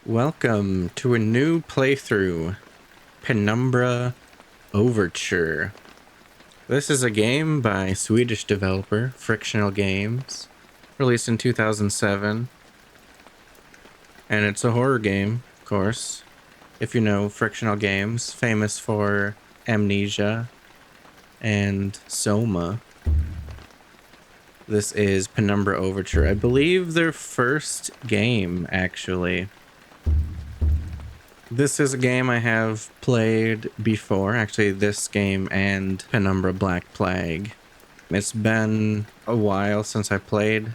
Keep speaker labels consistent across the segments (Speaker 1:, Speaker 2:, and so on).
Speaker 1: Welcome to a new playthrough, Penumbra Overture. This is a game by Swedish developer Frictional Games, released in 2007. And it's a horror game, of course. If you know Frictional Games, famous for Amnesia and Soma. This is Penumbra Overture. I believe their first game, actually. This is a game I have played before, actually this game and Penumbra Black Plague. It's been a while since I played,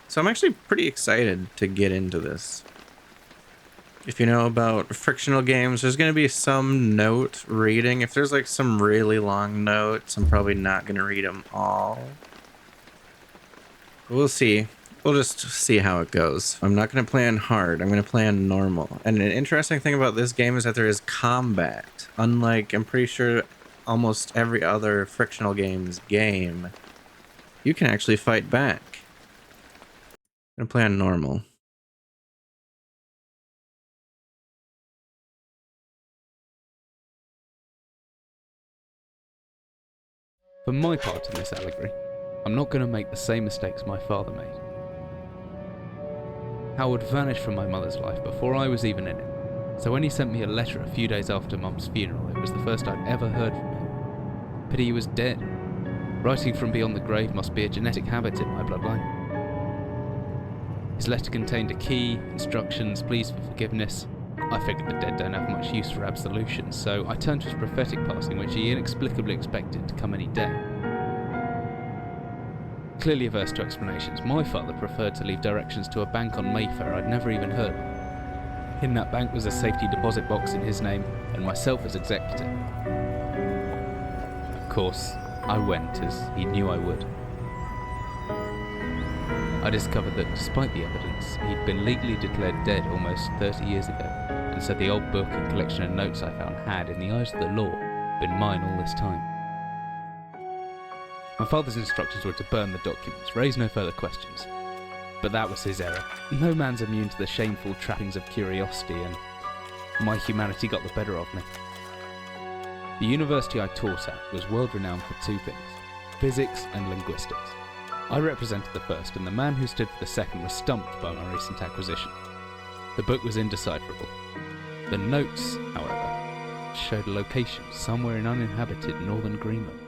Speaker 1: so I'm actually pretty excited to get into this. If you know about Frictional Games, there's going to be some note reading. If there's like some really long notes, I'm probably not going to read them all. We'll see. We'll just see how it goes. I'm not going to play on hard. I'm going to play on normal. And an interesting thing about this game is that there is combat. Unlike, I'm pretty sure, almost every other Frictional Games game, you can actually fight back. I'm going to play on normal.
Speaker 2: For my part in this allegory, I'm not going to make the same mistakes my father made. Howard vanished from my mother's life before I was even in it, so when he sent me a letter a few days after Mum's funeral, it was the first I'd ever heard from him. Pity he was dead. Writing from beyond the grave must be a genetic habit in my bloodline. His letter contained a key, instructions, pleas for forgiveness. I figured the dead don't have much use for absolution, so I turned to his prophetic passing, which he inexplicably expected to come any day. Clearly averse to explanations, my father preferred to leave directions to a bank on Mayfair I'd never even heard of. In that bank was a safety deposit box in his name, and myself as executor. Of course, I went, as he knew I would. I discovered that despite the evidence, he'd been legally declared dead almost 30 years ago, and so the old book and collection of notes I found had, in the eyes of the law, been mine all this time. My father's instructions were to burn the documents, raise no further questions. But that was his error. No man's immune to the shameful trappings of curiosity, and my humanity got the better of me. The university I taught at was world renowned for two things: physics and linguistics. I represented the first, and the man who stood for the second was stumped by my recent acquisition. The book was indecipherable. The notes, however, showed a location somewhere in uninhabited northern Greenland.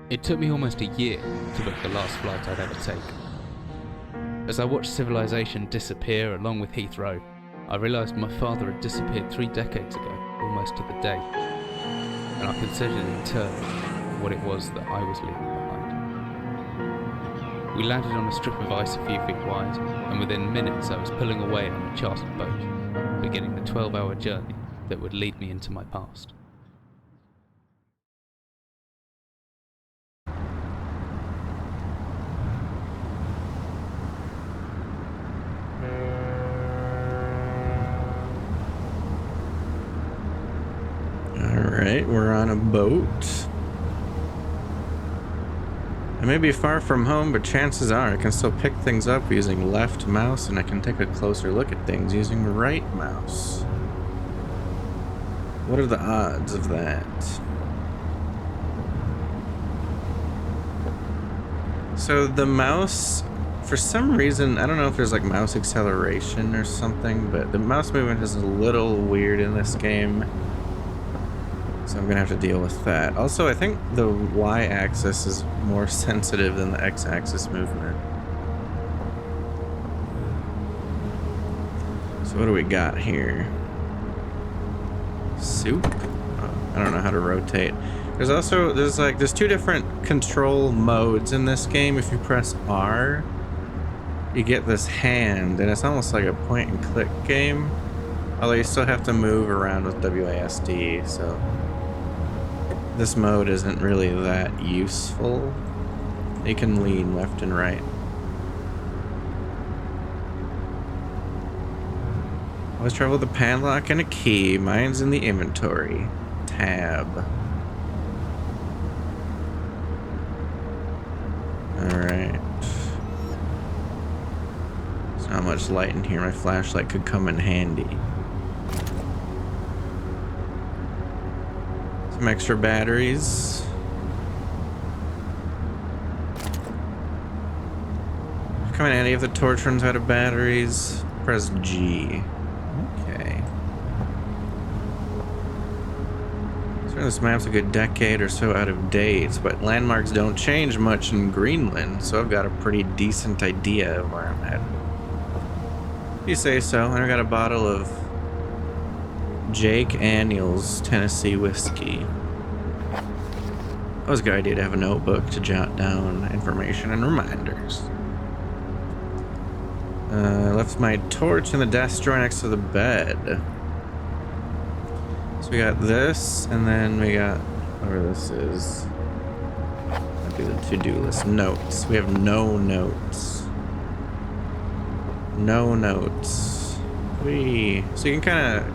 Speaker 2: It took me almost a year to book the last flight I'd ever taken. As I watched civilization disappear along with Heathrow, I realised my father had disappeared 3 decades ago, almost to the day, and I considered in turn what it was that I was leaving behind. We landed on a strip of ice a few feet wide, and within minutes I was pulling away on a chartered boat, beginning the 12-hour journey that would lead me into my past.
Speaker 1: Alright, we're on a boat. I may be far from home, but chances are I can still pick things up using left mouse, and I can take a closer look at things using right mouse. What are the odds of that? So the mouse, for some reason, I don't know if there's like mouse acceleration or something, but the mouse movement is a little weird in this game. So I'm gonna have to deal with that. Also, I think the Y-axis is more sensitive than the X-axis movement. So what do we got here? Soup? Oh, I don't know how to rotate. There's 2 different control modes in this game. If you press R, you get this hand, and it's almost like a point and click game. Although you still have to move around with WASD, so this mode isn't really that useful. You can lean left and right. Always travel with a padlock and a key. Mine's in the inventory tab. Alright. Not much light in here. My flashlight could come in handy. Some extra batteries. Come in handy if the torch runs out of batteries. Press G. Okay. So this map's a good decade or so out of date, but landmarks don't change much in Greenland, so I've got a pretty decent idea of where I'm at. If you say so. And I got a bottle of Jake Daniels Tennessee whiskey. That was a good idea to have a notebook to jot down information and reminders. Left my torch in the desk drawer next to the bed. So we got this, and then we got whatever this is. That'd be the to-do list. Notes. We have no notes. No notes. So you can kind of,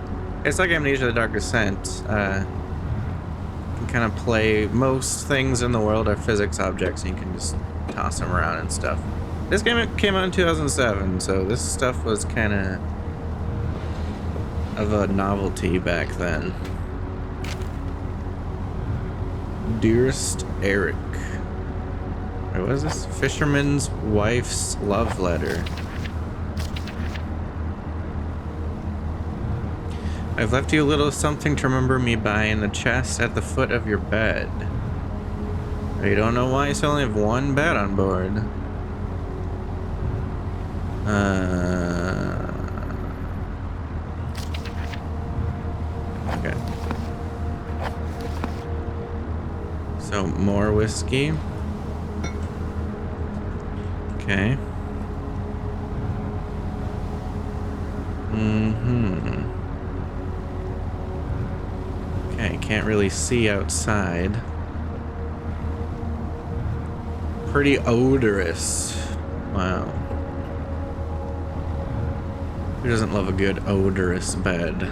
Speaker 1: it's like Amnesia: The Dark Descent. You can kind of play most things in the world are physics objects, and you can just toss them around and stuff. This game came out in 2007, so this stuff was kind of a novelty back then. Dearest Eric. Wait, what is this? Fisherman's wife's love letter. I've left you a little something to remember me by in the chest at the foot of your bed. You don't know why you still only have one bed on board. Okay. So more whiskey. Okay. Okay, can't really see outside. Pretty odorous. Wow. Who doesn't love a good odorous bed?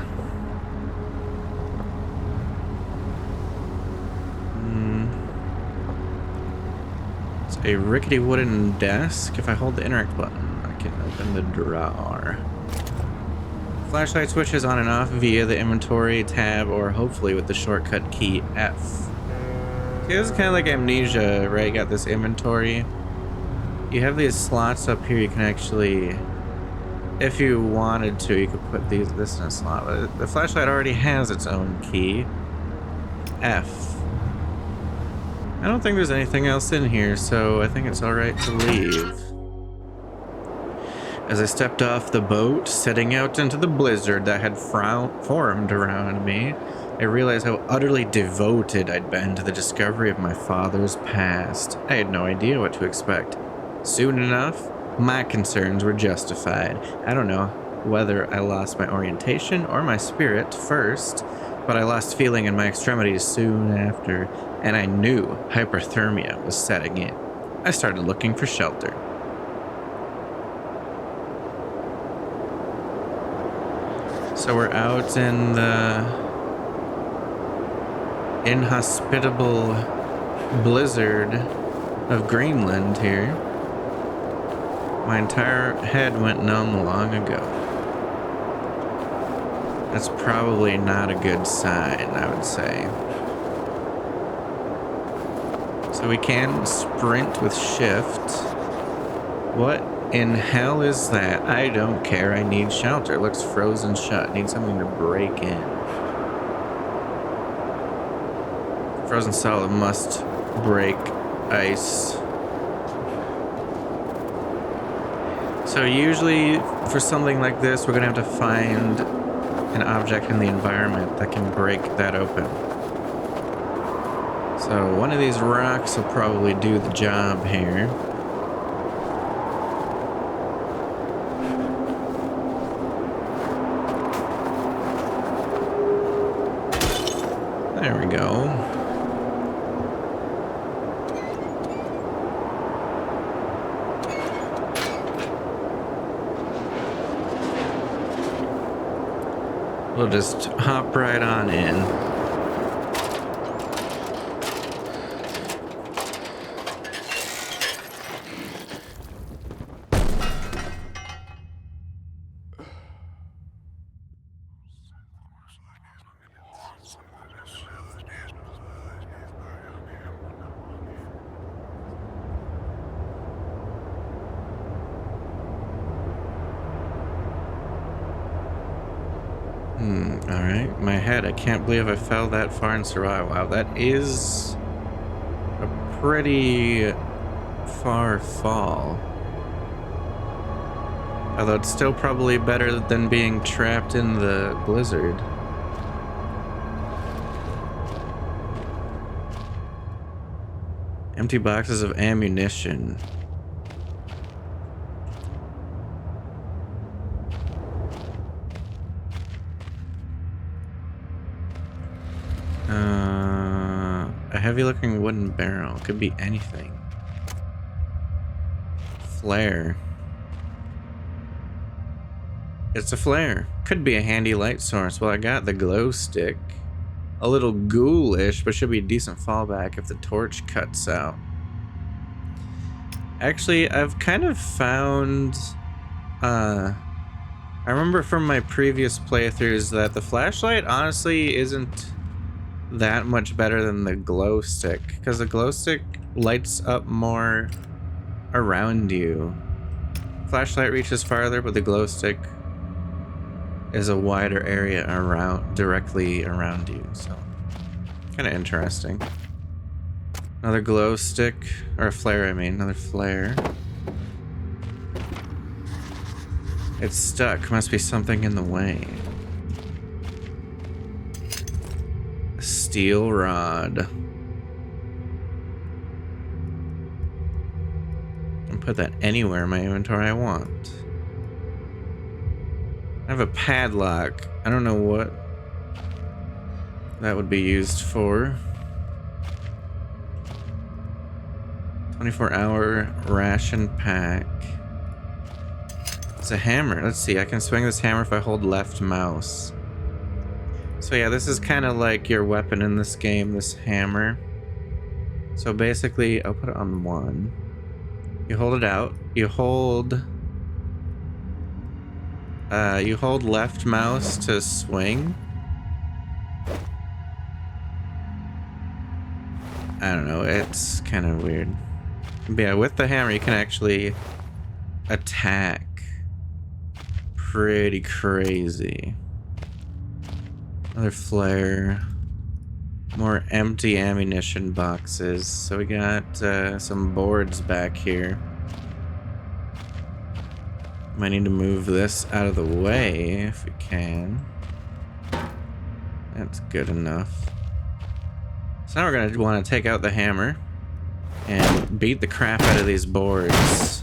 Speaker 1: It's a rickety wooden desk. If I hold the interact button, I can open the drawer. Flashlight switches on and off via the inventory tab, or hopefully with the shortcut key F. See, this is kind of like Amnesia, right? You got this inventory. You have these slots up here. You can actually, if you wanted to, you could put this in a slot. But the flashlight already has its own key, F. I don't think there's anything else in here, so I think it's alright to leave. As I stepped off the boat, setting out into the blizzard that had formed around me, I realized how utterly devoted I'd been to the discovery of my father's past. I had no idea what to expect. Soon enough, my concerns were justified. I don't know whether I lost my orientation or my spirit first, but I lost feeling in my extremities soon after, and I knew hyperthermia was setting in. I started looking for shelter. So we're out in the inhospitable blizzard of Greenland here. My entire head went numb long ago. That's probably not a good sign, I would say. So we can sprint with shift. What in hell is that? I don't care. I need shelter. It looks frozen shut. I need something to break in. Frozen solid must break ice. So usually for something like this, we're gonna have to find an object in the environment that can break that open. So one of these rocks will probably do the job here. There we go. We'll just hop right on in. Alright. My head. I can't believe I fell that far in survival. Wow, that is a pretty far fall. Although it's still probably better than being trapped in the blizzard. Empty boxes of ammunition. A heavy-looking wooden barrel. Could be anything. Flare. It's a flare. Could be a handy light source. Well, I got the glow stick. A little ghoulish, but should be a decent fallback if the torch cuts out. Actually, I've kind of found... I remember from my previous playthroughs that the flashlight honestly isn't that much better than the glow stick, because the glow stick lights up more around you. Flashlight reaches farther, but the glow stick is a wider area directly around you, so kind of interesting. Another glow stick, or a flare, I mean, another flare. It's stuck, must be something in the way. A steel rod. And put that anywhere in my inventory I want. I have a padlock. I don't know what that would be used for. 24-hour ration pack. It's a hammer. Let's see. I can swing this hammer if I hold left mouse. So yeah, this is kind of like your weapon in this game, this hammer. So basically, I'll put it on 1. You hold it out. You hold left mouse to swing. I don't know, it's kind of weird. But yeah, with the hammer you can actually attack. Pretty crazy. Another flare. More empty ammunition boxes. So we got some boards back here. Might need to move this out of the way if we can. That's good enough. So now we're going to want to take out the hammer and beat the crap out of these boards.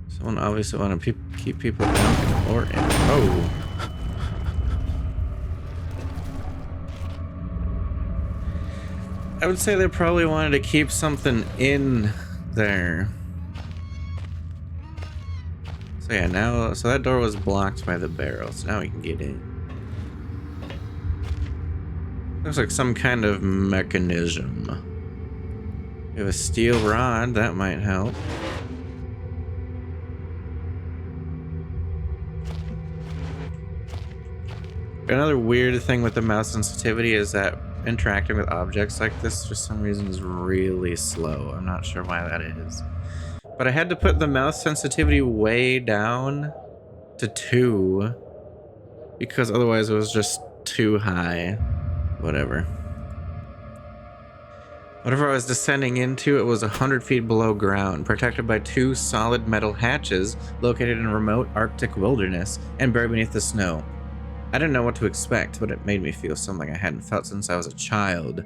Speaker 1: Someone obviously want to keep people out or in. Oh. I would say they probably wanted to keep something in there. So yeah, now, so that door was blocked by the barrel, so now we can get in. Looks like some kind of mechanism. We have a steel rod, that might help. Another weird thing with the mouse sensitivity is that interacting with objects like this for some reason is really slow. I'm not sure why that is. But I had to put the mouse sensitivity way down to 2 because otherwise it was just too high. Whatever. Whatever I was descending into, it was 100 feet below ground, protected by 2 solid metal hatches located in a remote Arctic wilderness and buried beneath the snow. I didn't know what to expect, but it made me feel something I hadn't felt since I was a child.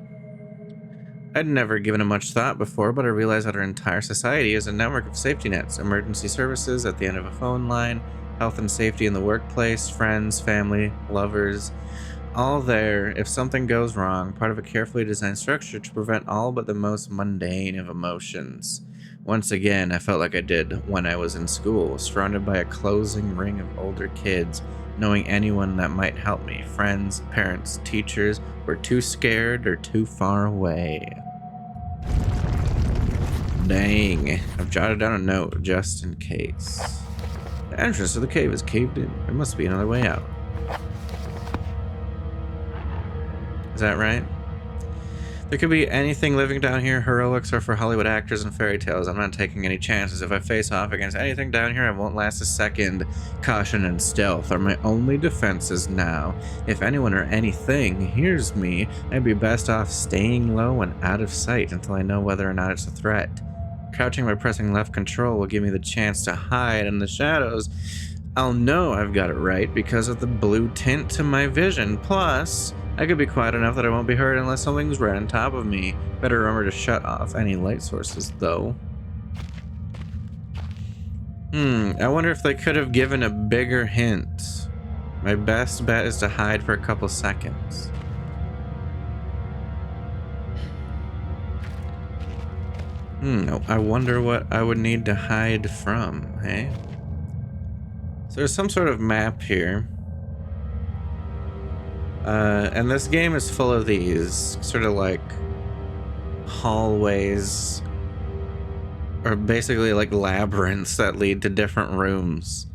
Speaker 1: I'd never given it much thought before, but I realized that our entire society is a network of safety nets, emergency services at the end of a phone line, health and safety in the workplace, friends, family, lovers, all there if something goes wrong, part of a carefully designed structure to prevent all but the most mundane of emotions. Once again, I felt like I did when I was in school, surrounded by a closing ring of older kids, knowing anyone that might help me. Friends, parents, teachers were too scared or too far away. Dang, I've jotted down a note just in case. The entrance to the cave is caved in. There must be another way out. Is that right? There could be anything living down here. Heroics are for Hollywood actors and fairy tales. I'm not taking any chances. If I face off against anything down here, I won't last a second. Caution and stealth are my only defenses now. If anyone or anything hears me, I'd be best off staying low and out of sight until I know whether or not it's a threat. Crouching by pressing left control will give me the chance to hide in the shadows. I'll know I've got it right because of the blue tint to my vision. Plus, I could be quiet enough that I won't be heard unless something's right on top of me. Better remember to shut off any light sources, though. I wonder if they could have given a bigger hint. My best bet is to hide for a couple seconds. I wonder what I would need to hide from, hey? So there's some sort of map here. And this game is full of these sort of like hallways, or basically like labyrinths that lead to different rooms.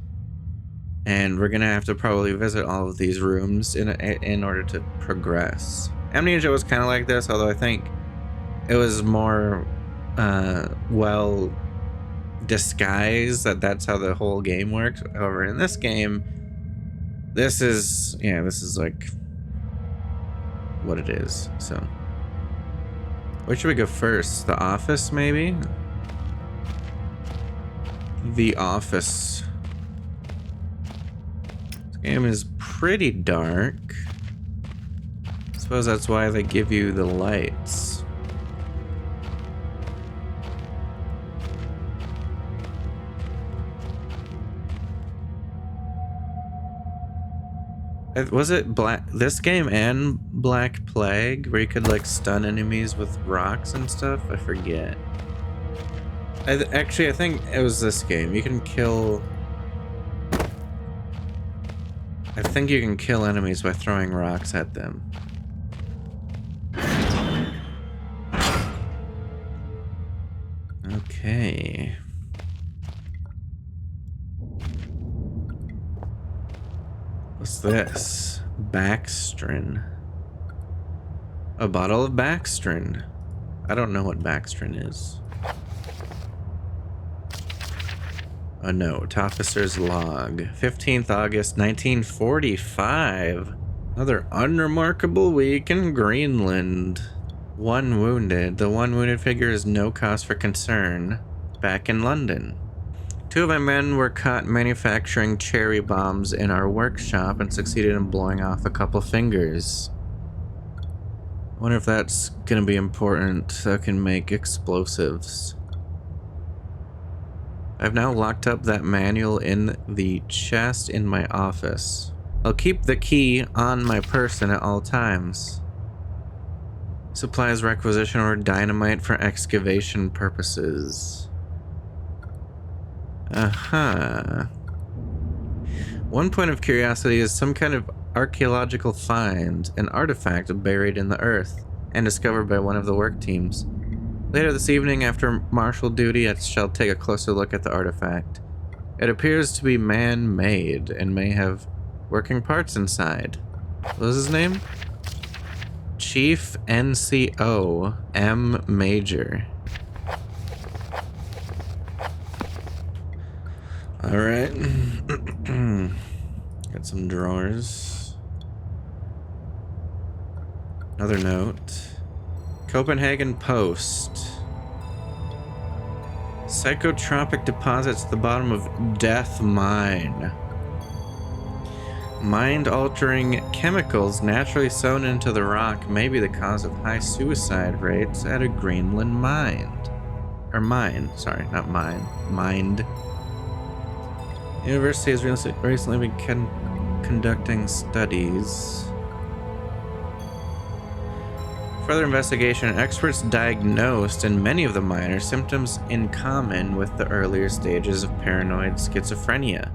Speaker 1: And we're gonna have to probably visit all of these rooms in order to progress. Amnesia was kind of like this, although I think it was more well disguised that's how the whole game works. However, in this game, this is like what it is. So where should we go first? The office, maybe? The office. This game is pretty dark. I suppose that's why they give you the lights. Was it this game and Black Plague, where you could like stun enemies with rocks and stuff? I forget. Actually, I think it was this game. You can kill... I think you can kill enemies by throwing rocks at them. Okay. What's this? Baxtrin. A bottle of Baxtrin. I don't know what Baxtrin is. A note. Officer's log. 15th August 1945. Another unremarkable week in Greenland. 1 wounded. The 1 wounded figure is no cause for concern. Back in London. 2 of my men were caught manufacturing cherry bombs in our workshop and succeeded in blowing off a couple fingers. I wonder if that's gonna be important. That can make explosives. I've now locked up that manual in the chest in my office. I'll keep the key on my person at all times. Supplies requisition or dynamite for excavation purposes. One point of curiosity is some kind of archaeological find, an artifact buried in the earth, and discovered by one of the work teams. Later this evening, after martial duty, I shall take a closer look at the artifact. It appears to be man-made and may have working parts inside. What was his name? Chief NCO M. Major. Alright. Got some drawers. Another note. Copenhagen Post. Psychotropic deposits at the bottom of Death Mine. Mind-altering chemicals naturally sewn into the rock may be the cause of high suicide rates at a Greenland mine. Or mine, sorry, not mine. Mind. University has recently been conducting studies. Further investigation, experts diagnosed in many of the miners symptoms in common with the earlier stages of paranoid schizophrenia.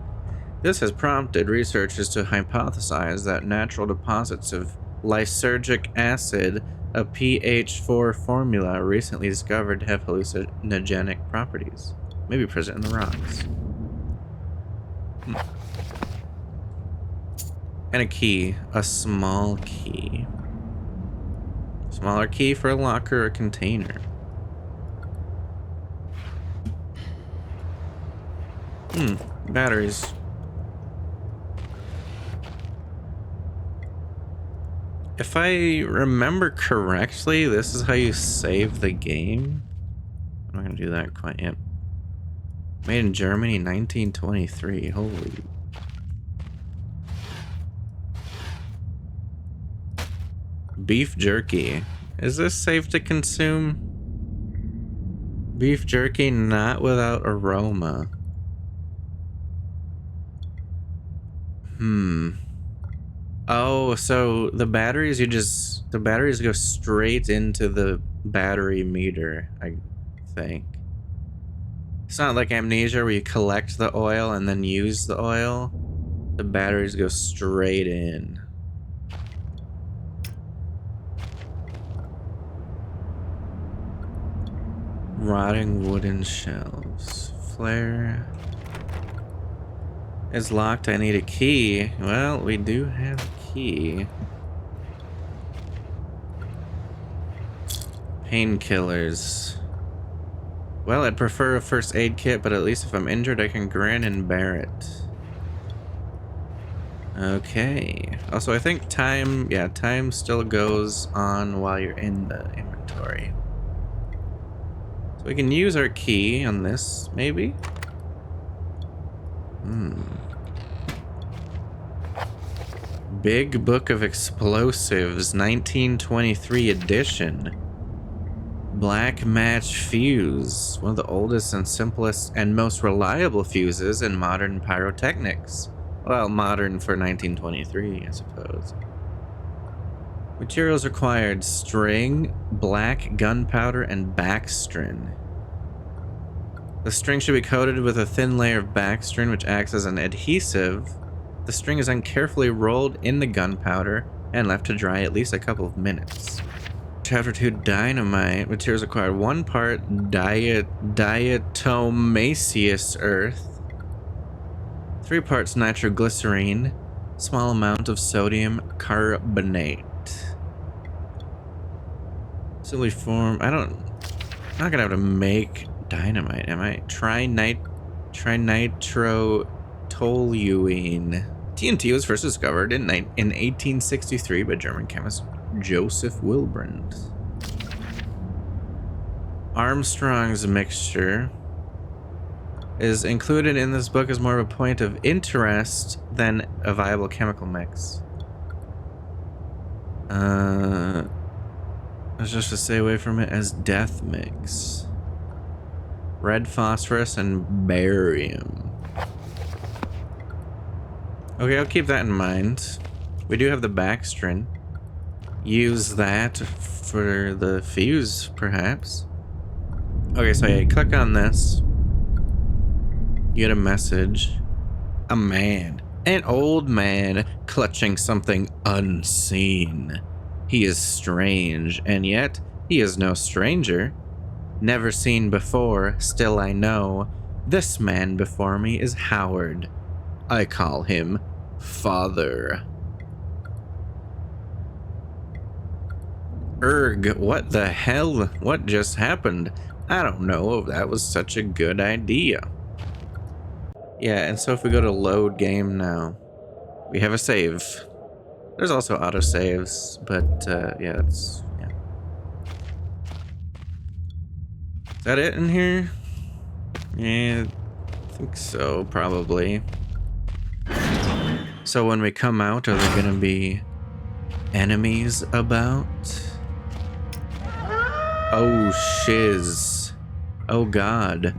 Speaker 1: This has prompted researchers to hypothesize that natural deposits of lysergic acid, a pH4 formula recently discovered to have hallucinogenic properties, may be present in the rocks. And a key, a small key. Smaller key for a locker or container. Batteries. If I remember correctly, this is how you save the game. I'm not gonna do that quite yet. Made in Germany, 1923. Holy. Beef jerky. Is this safe to consume? Beef jerky not without aroma. Oh, so the batteries the batteries go straight into the battery meter, I think. It's not like Amnesia where you collect the oil and then use the oil. The batteries go straight in. Rotting wooden shelves. Flare is locked. I need a key. Well, we do have a key. Painkillers. Well, I'd prefer a first aid kit, but at least if I'm injured, I can grin and bear it. Okay. Also, I think time still goes on while you're in the inventory. So we can use our key on this, maybe? Big Book of Explosives, 1923 edition. Black match fuse, one of the oldest and simplest and most reliable fuses in modern pyrotechnics. Well, modern for 1923, I suppose. Materials required: string, black gunpowder, and backstrin. The string should be coated with a thin layer of backstrin, which acts as an adhesive. The string is then carefully rolled in the gunpowder and left to dry at least a couple of minutes. Chapter 2, dynamite. Materials required: 1 part diatomaceous earth, 3 parts nitroglycerine, small amount of sodium carbonate. Silly form. I'm not gonna have to make dynamite, am I? Trinitrotoluene. TNT was first discovered in 1863 by German chemist Joseph Wilbrand. Armstrong's mixture is included in this book as more of a point of interest than a viable chemical mix. It's just to stay away from it as death mix. Red phosphorus and barium. Okay, I'll keep that in mind. We do have the backstrin. Use that for the fuse, perhaps. Okay, so yeah, click on this. You get a message. A man, an old man, clutching something unseen. He is strange, and yet he is no stranger. Never seen before, still I know. This man before me is Howard. I call him Father. Erg, what the hell? What just happened? I don't know if that was such a good idea. Yeah, and so if we go to load game now, we have a save. There's also autosaves, but yeah, Is that it in here? Yeah, I think so, probably. So when we come out, are there gonna be enemies about? Oh, shiz. Oh, God.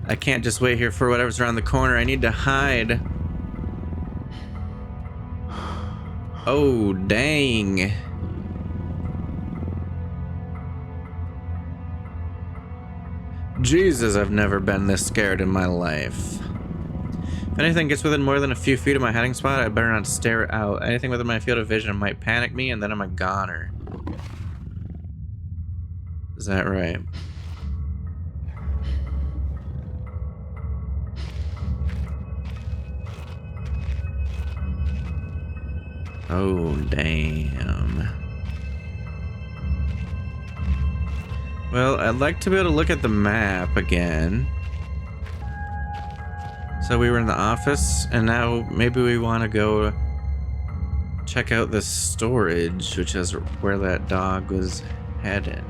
Speaker 1: I can't just wait here for whatever's around the corner. I need to hide. Oh, dang. Jesus, I've never been this scared in my life. If anything gets within more than a few feet of my hiding spot, I better not stare out. Anything within my field of vision might panic me, and then I'm a goner. Is that right? Oh, damn. Well, I'd like to be able to look at the map again. So we were in the office, and now maybe we want to go check out the storage, which is where that dog was headed.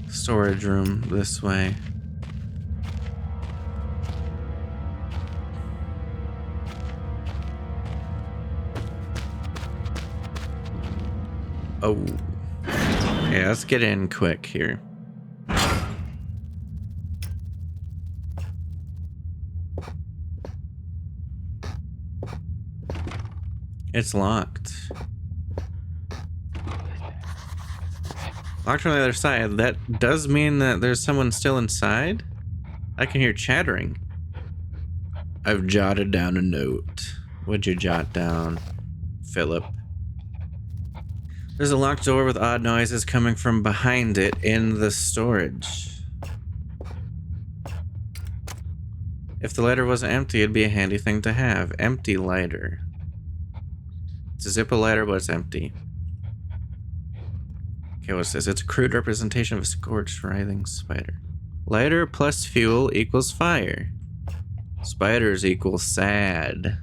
Speaker 1: Storage room this way. Oh. Yeah, let's get in quick here. It's locked. Locked on the other side. That does mean that there's someone still inside? I can hear chattering. I've jotted down a note. What'd you jot down, Philip? There's a locked door with odd noises coming from behind it in the storage. If the lighter wasn't empty, it'd be a handy thing to have. Empty lighter. It's a Zippo lighter, but it's empty. Okay, what's this? It's a crude representation of a scorched, writhing spider. Lighter plus fuel equals fire. Spiders equal sad.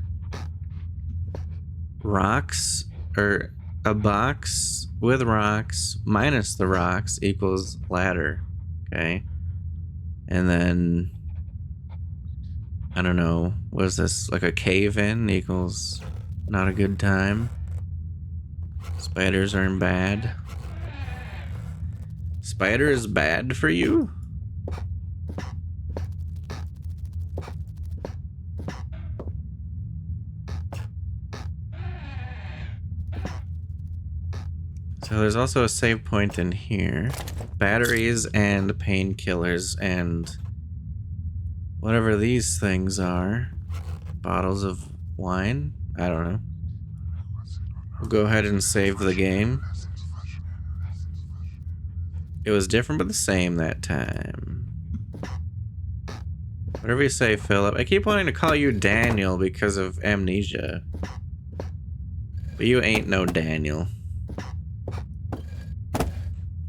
Speaker 1: Rocks, or a box with rocks minus the rocks equals ladder. Okay. And then, I don't know, what is this? Like a cave in equals not a good time. Spiders are bad. Spider is bad for you? So there's also a save point in here. Batteries and painkillers and whatever these things are. Bottles of wine? I don't know. We'll go ahead and save the game. It was different but the same that time. Whatever you say, Philip. I keep wanting to call you Daniel because of amnesia. But you ain't no Daniel.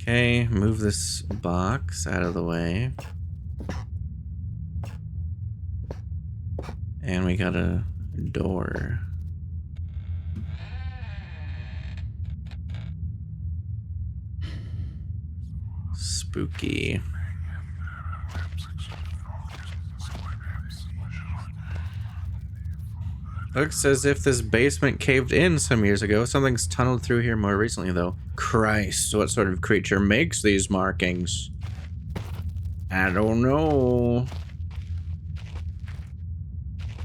Speaker 1: Okay, move this box out of the way. And we got a door. Spooky. Looks as if this basement caved in some years ago. Something's tunneled through here more recently, though. Christ, what sort of creature makes these markings? I don't know.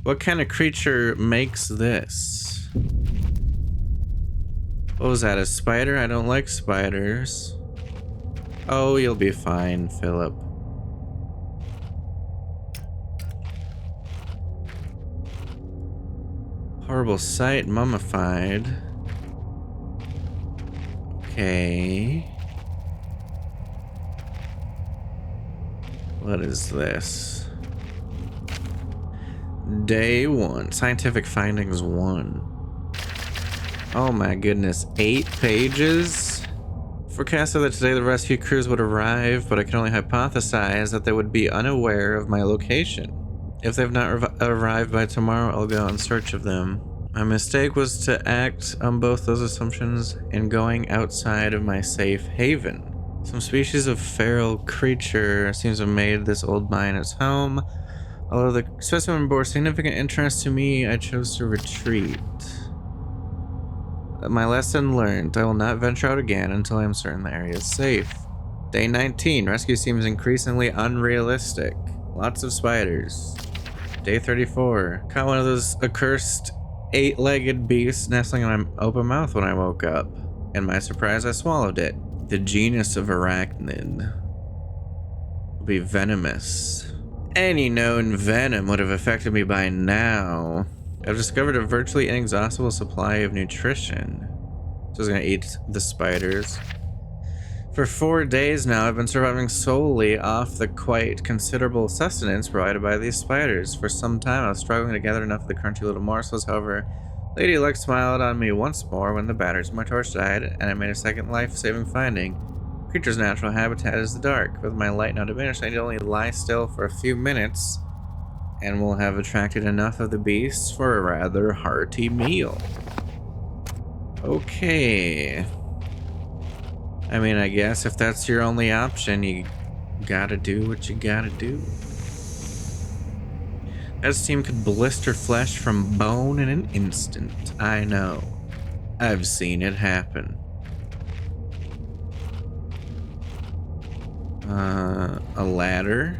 Speaker 1: What kind of creature makes this? What was that, a spider? I don't like spiders. Oh, you'll be fine, Philip. Horrible sight, mummified. Okay. What is this? Day 1. Scientific findings 1. Oh my goodness. 8 pages? Forecasted that today the rescue crews would arrive, but I can only hypothesize that they would be unaware of my location. If they've not arrived by tomorrow, I'll go in search of them. My mistake was to act on both those assumptions in going outside of my safe haven. Some species of feral creature seems to have made this old mine its home. Although the specimen bore significant interest to me, I chose to retreat. My lesson learned. I will not venture out again until I am certain the area is safe. Day 19. Rescue seems increasingly unrealistic. Lots of spiders. Day 34. Caught one of those accursed 8-legged beasts nestling in my open mouth when I woke up. In my surprise, I swallowed it. The genus of arachnid will be venomous. Any known venom would have affected me by now. I've discovered a virtually inexhaustible supply of nutrition. So I was gonna eat the spiders. For 4 days now, I've been surviving solely off the quite considerable sustenance provided by these spiders. For some time, I was struggling to gather enough of the crunchy little morsels. However, Lady Luck smiled on me once more when the batteries of my torch died, and I made a second life-saving finding. Creature's natural habitat is the dark. With my light now diminished, I need only lie still for a few minutes, and will have attracted enough of the beasts for a rather hearty meal. Okay. I mean, I guess if that's your only option, you gotta do what you gotta do. That steam could blister flesh from bone in an instant. I know. I've seen it happen. A ladder.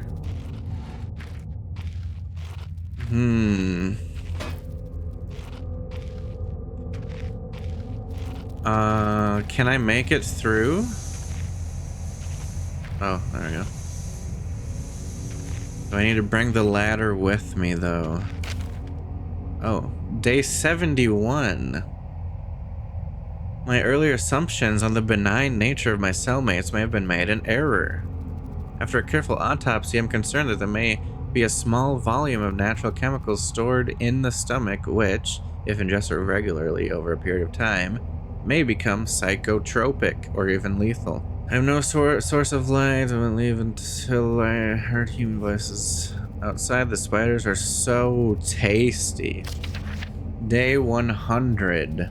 Speaker 1: Can I make it through? Oh, there we go. Do I need to bring the ladder with me, though? Oh, day 71. My earlier assumptions on the benign nature of my cellmates may have been made in error. After a careful autopsy, I'm concerned that there may be a small volume of natural chemicals stored in the stomach which, if ingested regularly over a period of time, may become psychotropic or even lethal. I have no source of light. I won't leave until I heard human voices. Outside, the spiders are so tasty. Day 100.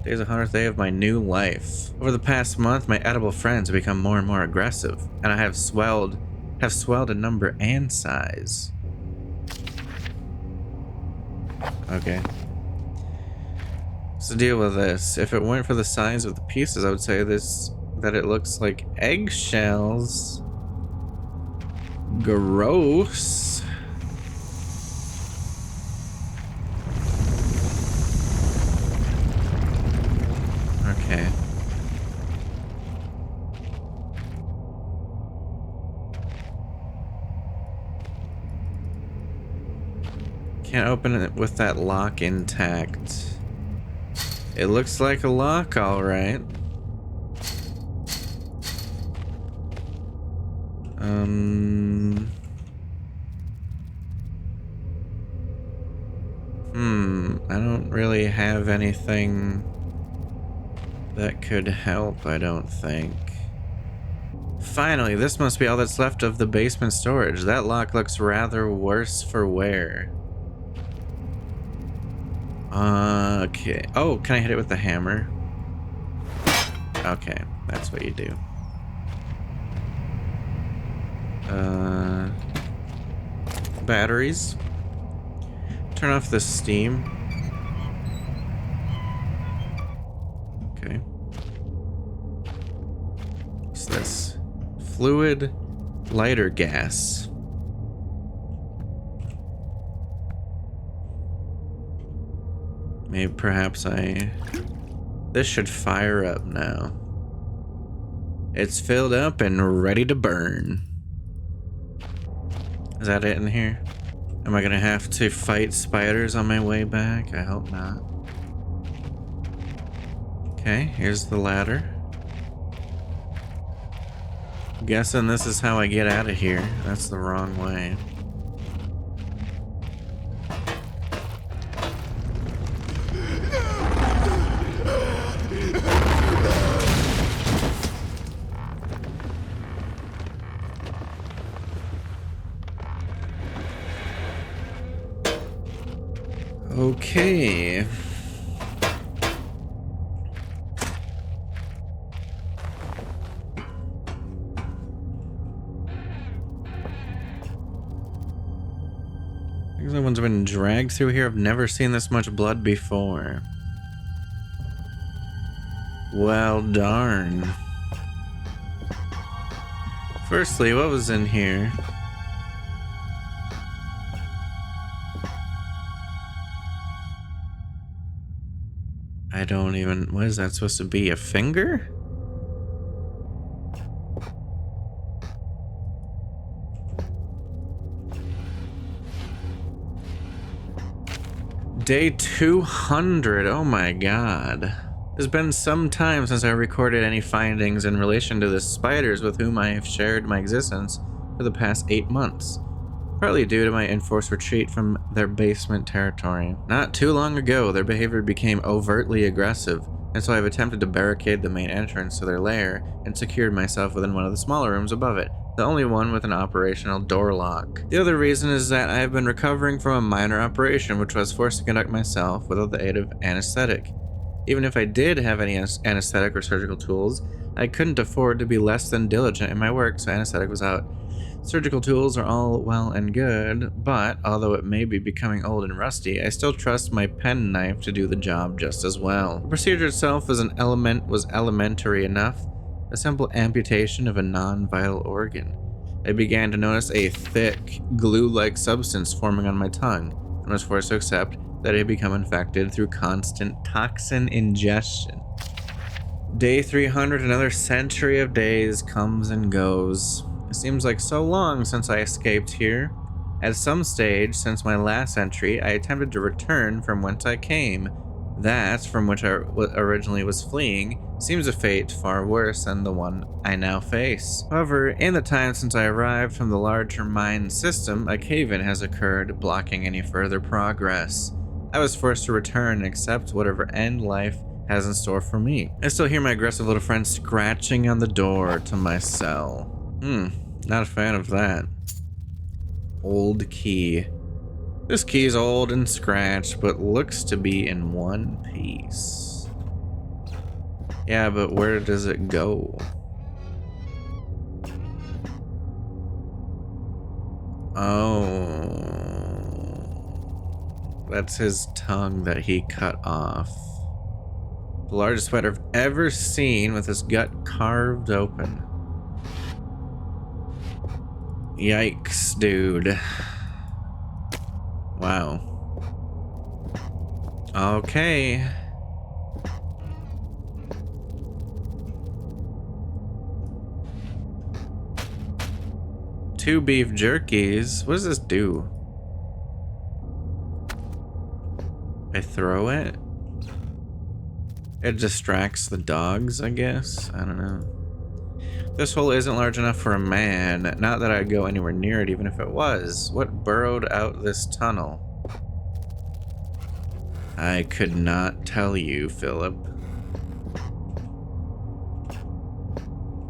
Speaker 1: Today's the 100th day of my new life. Over the past month, my edible friends have become more and more aggressive, and I have swelled in number and size. Okay. What's the deal with this? If it weren't for the size of the pieces, I would say that it looks like eggshells. Gross. Okay. Can't open it with that lock intact. It looks like a lock, all right. I don't really have anything that could help, I don't think. Finally, this must be all that's left of the basement storage. That lock looks rather worse for wear. Okay. Oh, can I hit it with the hammer? Okay, that's what you do. Batteries. Turn off the steam. Okay. What's this? Fluid lighter gas. Maybe perhaps this should fire up now. It's filled up and ready to burn. Is that it in here? Am I gonna have to fight spiders on my way back? I hope not. Okay, here's the ladder. Guessing this is how I get out of here. That's the wrong way. Okay. These ones have been dragged through here. I've never seen this much blood before. Well, darn. Firstly, what was in here? I don't even... What is that supposed to be? A finger? Day 200. Oh my god. It's been some time since I recorded any findings in relation to the spiders with whom I have shared my existence for the past 8 months, partly due to my enforced retreat from their basement territory. Not too long ago, their behavior became overtly aggressive, and so I've attempted to barricade the main entrance to their lair and secured myself within one of the smaller rooms above it, the only one with an operational door lock. The other reason is that I have been recovering from a minor operation which I was forced to conduct myself without the aid of anesthetic. Even if I did have any anesthetic or surgical tools, I couldn't afford to be less than diligent in my work, so anesthetic was out. Surgical tools are all well and good, but although it may be becoming old and rusty, I still trust my penknife to do the job just as well. The procedure itself was elementary enough, a simple amputation of a non-vital organ. I began to notice a thick, glue-like substance forming on my tongue, and was forced to accept that it had become infected through constant toxin ingestion. Day 300, another century of days comes and goes. It seems like so long since I escaped here. At some stage since my last entry, I attempted to return from whence I came. That, from which I originally was fleeing, seems a fate far worse than the one I now face. However, in the time since I arrived from the larger mine system, a cave-in has occurred, blocking any further progress. I was forced to return and accept whatever end life has in store for me. I still hear my aggressive little friend scratching on the door to my cell. Not a fan of that. Old key. This key is old and scratched, but looks to be in one piece. Yeah, but where does it go? Oh. That's his tongue that he cut off. The largest spider I've ever seen with his gut carved open. Yikes, dude. Wow. Okay. Two beef jerkies. What does this do? I throw it? It distracts the dogs, I guess? I don't know. This hole isn't large enough for a man. Not that I'd go anywhere near it, even if it was. What burrowed out this tunnel? I could not tell you, Philip.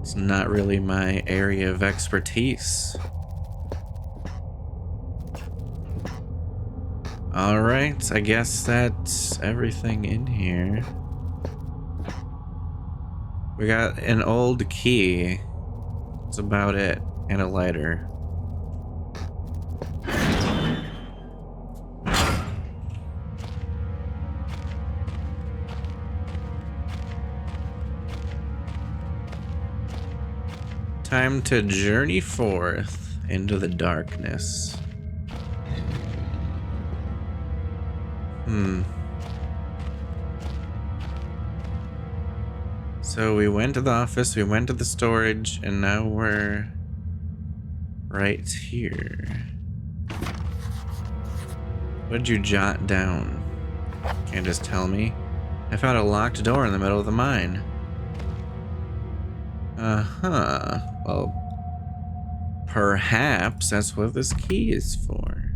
Speaker 1: It's not really my area of expertise. Alright, I guess that's everything in here. We got an old key. That's about it. And a lighter. Time to journey forth into the darkness. So we went to the office, we went to the storage, and now we're right here. What'd you jot down? Can't just tell me. I found a locked door in the middle of the mine. Uh-huh. Well, perhaps that's what this key is for.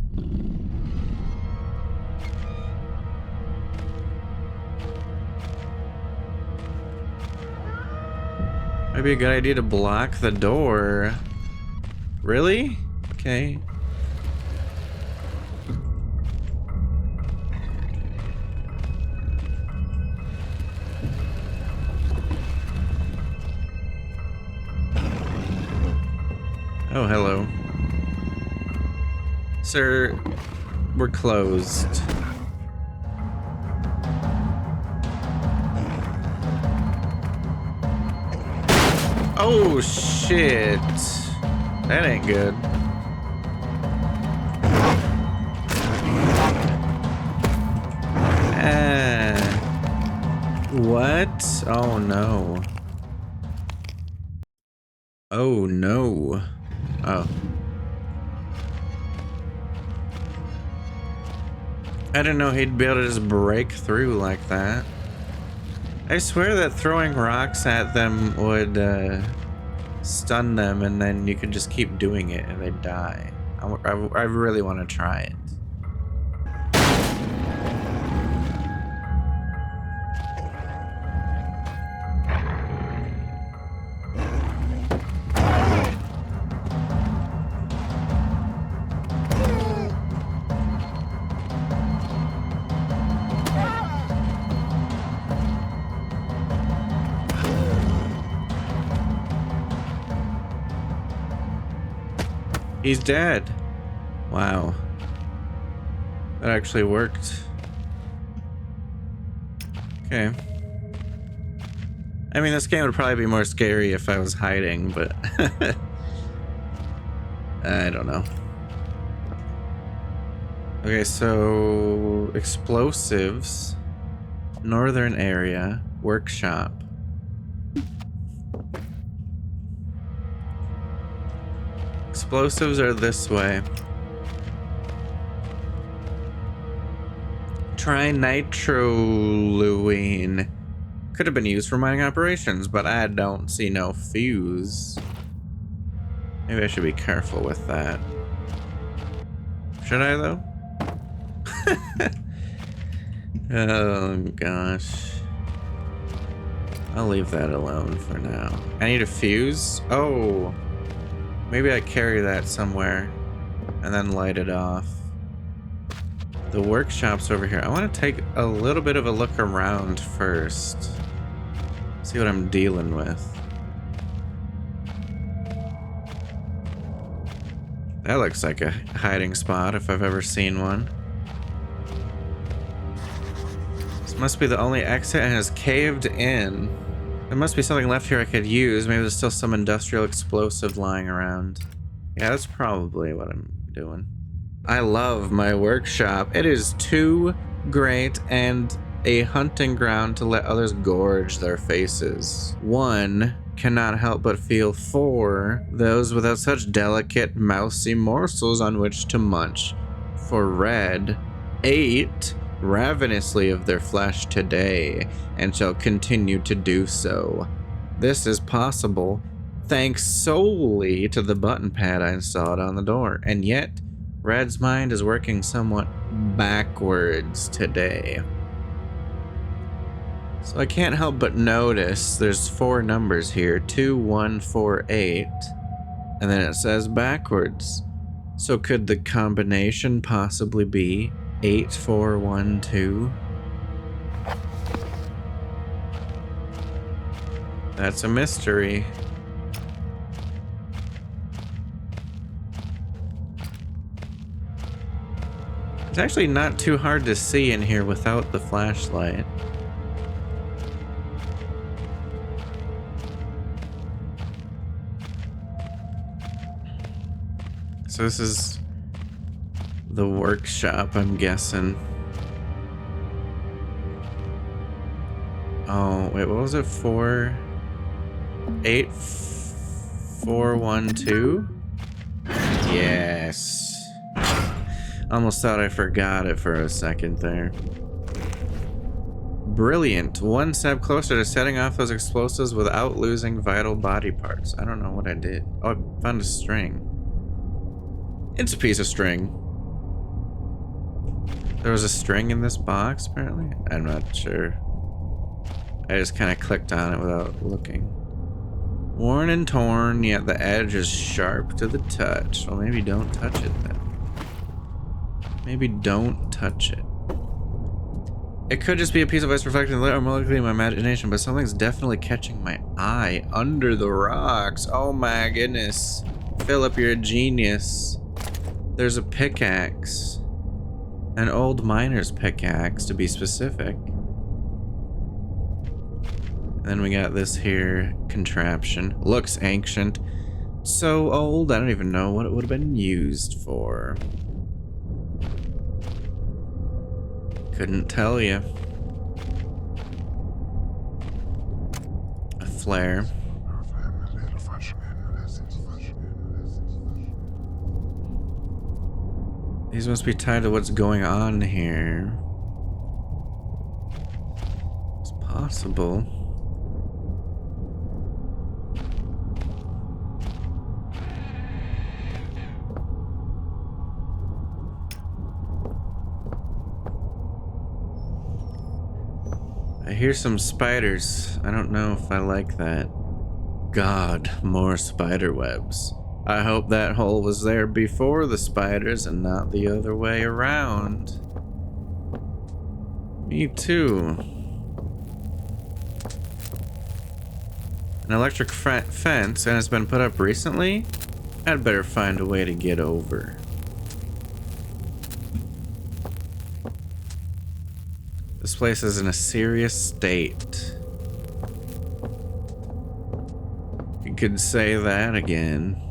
Speaker 1: Might be a good idea to block the door. Really? Okay. Oh, hello. Sir, we're closed. Oh, shit. That ain't good. What? Oh, no. Oh, no. Oh. I didn't know he'd be able to just break through like that. I swear that throwing rocks at them would stun them, and then you could just keep doing it and they'd die. I really want to try it. He's dead. Wow. That actually worked. Okay. I mean, this game would probably be more scary if I was hiding, but I don't know. Okay, so explosives, northern area, workshop. Explosives are this way. Trinitroluene. Could have been used for mining operations, but I don't see no fuse. Maybe I should be careful with that. Should I, though? Oh, gosh. I'll leave that alone for now. I need a fuse? Oh. Maybe I carry that somewhere and then light it off. The workshop's over here. I want to take a little bit of a look around first. See what I'm dealing with. That looks like a hiding spot if I've ever seen one. This must be the only exit and it's caved in. There must be something left here I could use. Maybe there's still some industrial explosive lying around. Yeah, that's probably what I'm doing. I love my workshop. It is too great and a hunting ground to let others gorge their faces. One cannot help but feel for those without such delicate, mousy morsels on which to munch. For red, ate ravenously of their flesh today, and shall continue to do so. This is possible thanks solely to the button pad I installed on the door, and yet Red's mind is working somewhat backwards today. So I can't help but notice there's 4 numbers here, 2, 1, 4, 8, and then it says backwards. So could the combination possibly be 8412? That's a mystery. It's actually not too hard to see in here without the flashlight. So this is the workshop, I'm guessing. Oh, wait, what was it? 8412? Yes. Almost thought I forgot it for a second there. Brilliant. One step closer to setting off those explosives without losing vital body parts. I don't know what I did. Oh, I found a string. It's a piece of string. There was a string in this box, apparently? I'm not sure. I just kind of clicked on it without looking. Worn and torn, yet the edge is sharp to the touch. Well, maybe don't touch it then. Maybe don't touch it. It could just be a piece of ice reflecting the light, or more likely my imagination, but something's definitely catching my eye under the rocks. Oh my goodness. Philip, you're a genius. There's a pickaxe. An old miner's pickaxe, to be specific. And then we got this here contraption. Looks ancient. So old, I don't even know what it would have been used for. Couldn't tell you. A flare. These must be tied to what's going on here. It's possible. I hear some spiders. I don't know if I like that. God, more spider webs. I hope that hole was there before the spiders and not the other way around. Me too. An electric fence, and it's been put up recently? I'd better find a way to get over. This place is in a serious state. You could say that again.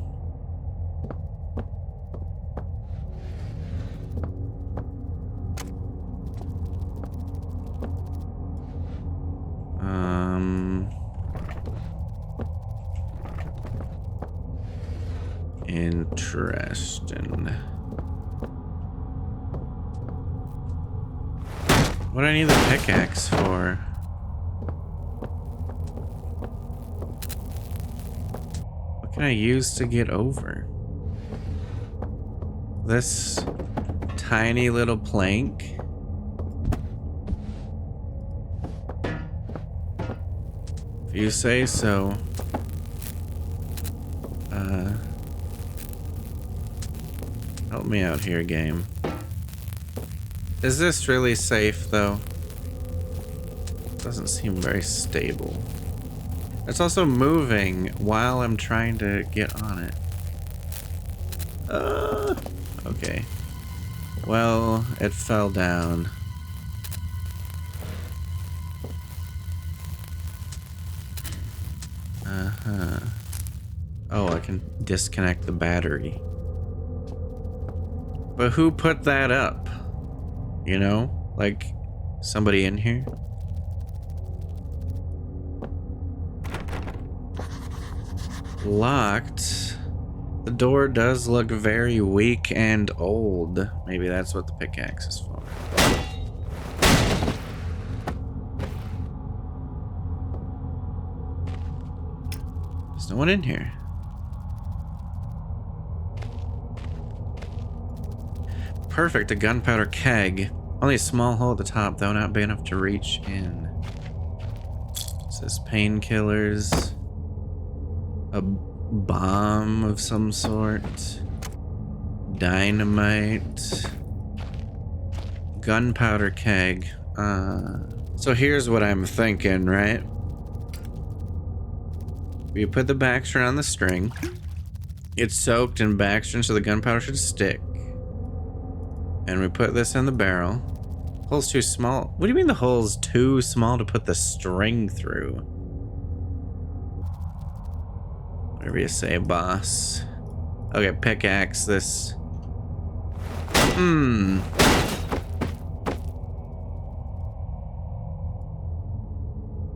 Speaker 1: Interesting. What do I need the pickaxe for? What can I use to get over? This tiny little plank? If you say so. Help me out here, game. Is this really safe, though? Doesn't seem very stable. It's also moving while I'm trying to get on it. Okay. Well, it fell down. Oh, I can disconnect the battery. But who put that up? You know? Like, somebody in here? Locked. The door does look very weak and old. Maybe that's what the pickaxe is for. There's no one in here. Perfect, a gunpowder keg. Only a small hole at the top, though not big enough to reach in. It says painkillers. A bomb of some sort. Dynamite. Gunpowder keg. So here's what I'm thinking, right? We put the backstring on the string. It's soaked in backstring so the gunpowder should stick. And we put this in the barrel. Hole's too small. What do you mean the hole's too small to put the string through? Whatever you say, boss. Okay, pickaxe this.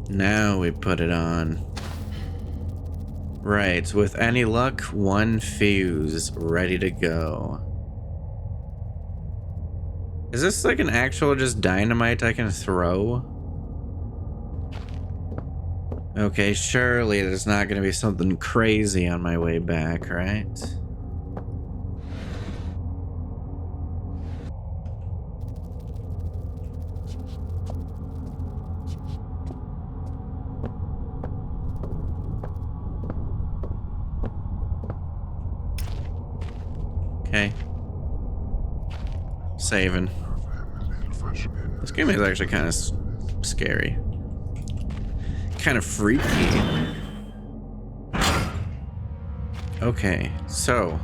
Speaker 1: Now we put it on. Right, with any luck, one fuse ready to go. Is this like an actual just dynamite I can throw? Okay, surely there's not gonna be something crazy on my way back, right? Okay. Saving. This game is actually kind of scary. Kind of freaky. Okay, so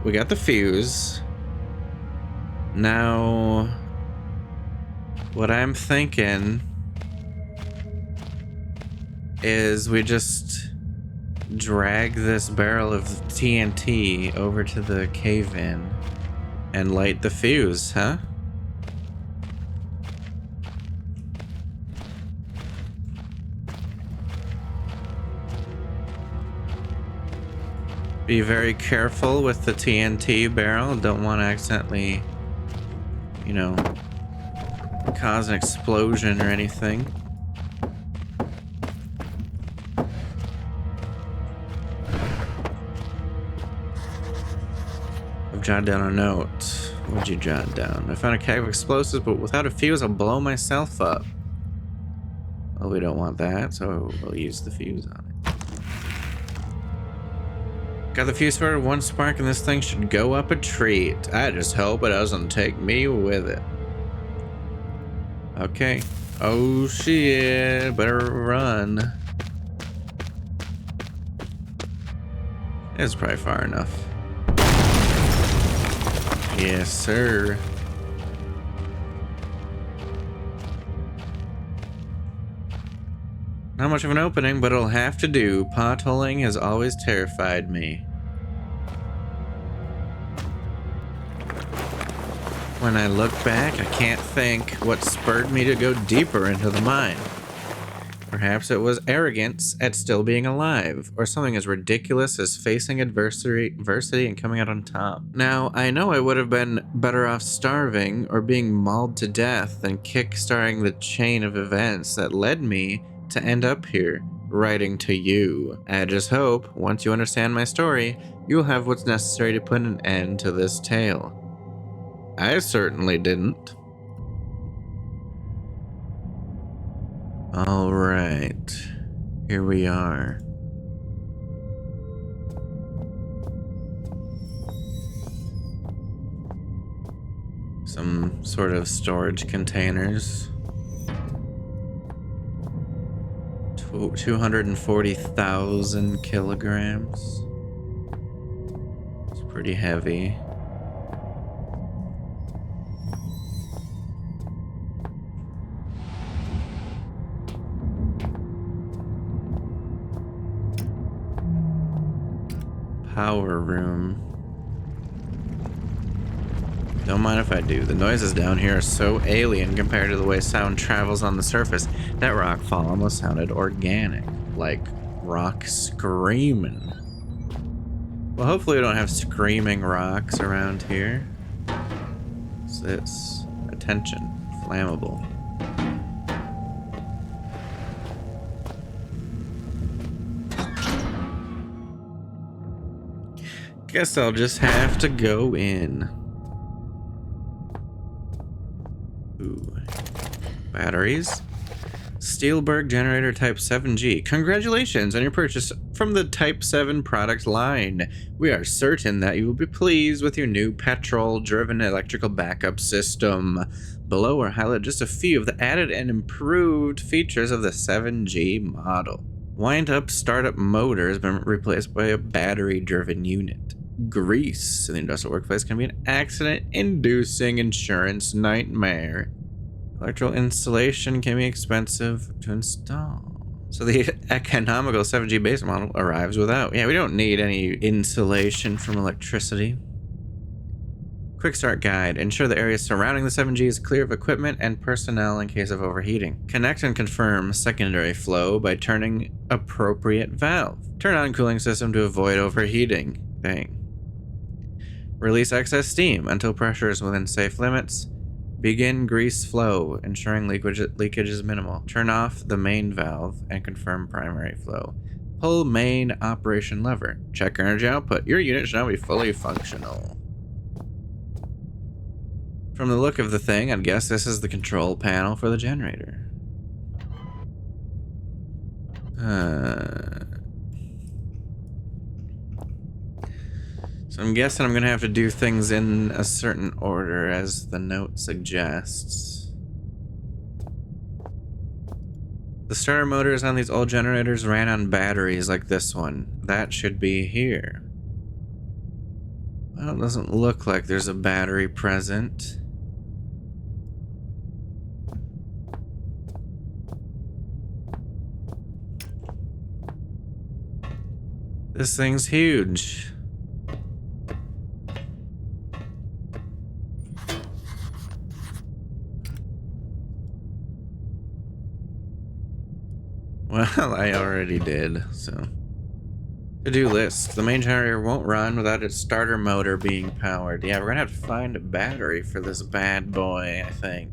Speaker 1: we got the fuse. Now, what I'm thinking is we just drag this barrel of TNT over to the cave-in and light the fuse, huh? Be very careful with the TNT barrel. Don't want to accidentally, you know, cause an explosion or anything. I've jotted down a note. What'd you jot down? I found a keg of explosives, but without a fuse, I'll blow myself up. Well, we don't want that, so we'll use the fuse on it. Got the fuse for one spark, and this thing should go up a treat. I just hope it doesn't take me with it. Okay. Oh shit, better run. It's probably far enough. Yes, sir. Not much of an opening, but it'll have to do. Potholing has always terrified me. When I look back, I can't think what spurred me to go deeper into the mine. Perhaps it was arrogance at still being alive, or something as ridiculous as facing adversity and coming out on top. Now, I know I would have been better off starving or being mauled to death than kickstarting the chain of events that led me to end up here, writing to you. I just hope, once you understand my story, you'll have what's necessary to put an end to this tale. I certainly didn't. All right, here we are. Some sort of storage containers. 240,000 kilograms. It's pretty heavy. Power room. Don't mind if I do. The noises down here are so alien compared to the way sound travels on the surface. That rock fall almost sounded organic, like rock screaming. Well, hopefully we don't have screaming rocks around here. What's this? Attention. Flammable. Guess I'll just have to go in. Ooh. Batteries. Steelberg generator type 7G. Congratulations on your purchase from the Type 7 product line. We are certain that you will be pleased with your new petrol-driven electrical backup system. Below are highlighted just a few of the added and improved features of the 7G model. Wind-up startup motor has been replaced by a battery-driven unit. Grease in the industrial workplace can be an accident-inducing insurance nightmare. Electrical installation can be expensive to install. So the economical 7G base model arrives without. Yeah, we don't need any insulation from electricity. Quick start guide. Ensure the area surrounding the 7G is clear of equipment and personnel in case of overheating. Connect and confirm secondary flow by turning appropriate valve. Turn on cooling system to avoid overheating. Dang. Release excess steam until pressure is within safe limits. Begin grease flow, ensuring leakage is minimal. Turn off the main valve and confirm primary flow. Pull main operation lever. Check energy output. Your unit should now be fully functional. From the look of the thing, I'd guess this is the control panel for the generator. So I'm guessing I'm gonna have to do things in a certain order as the note suggests. The starter motors on these old generators ran on batteries like this one. That should be here. Well, it doesn't look like there's a battery present. This thing's huge. Well, I already did, so. To-do list. The main generator won't run without its starter motor being powered. Yeah, we're gonna have to find a battery for this bad boy, I think.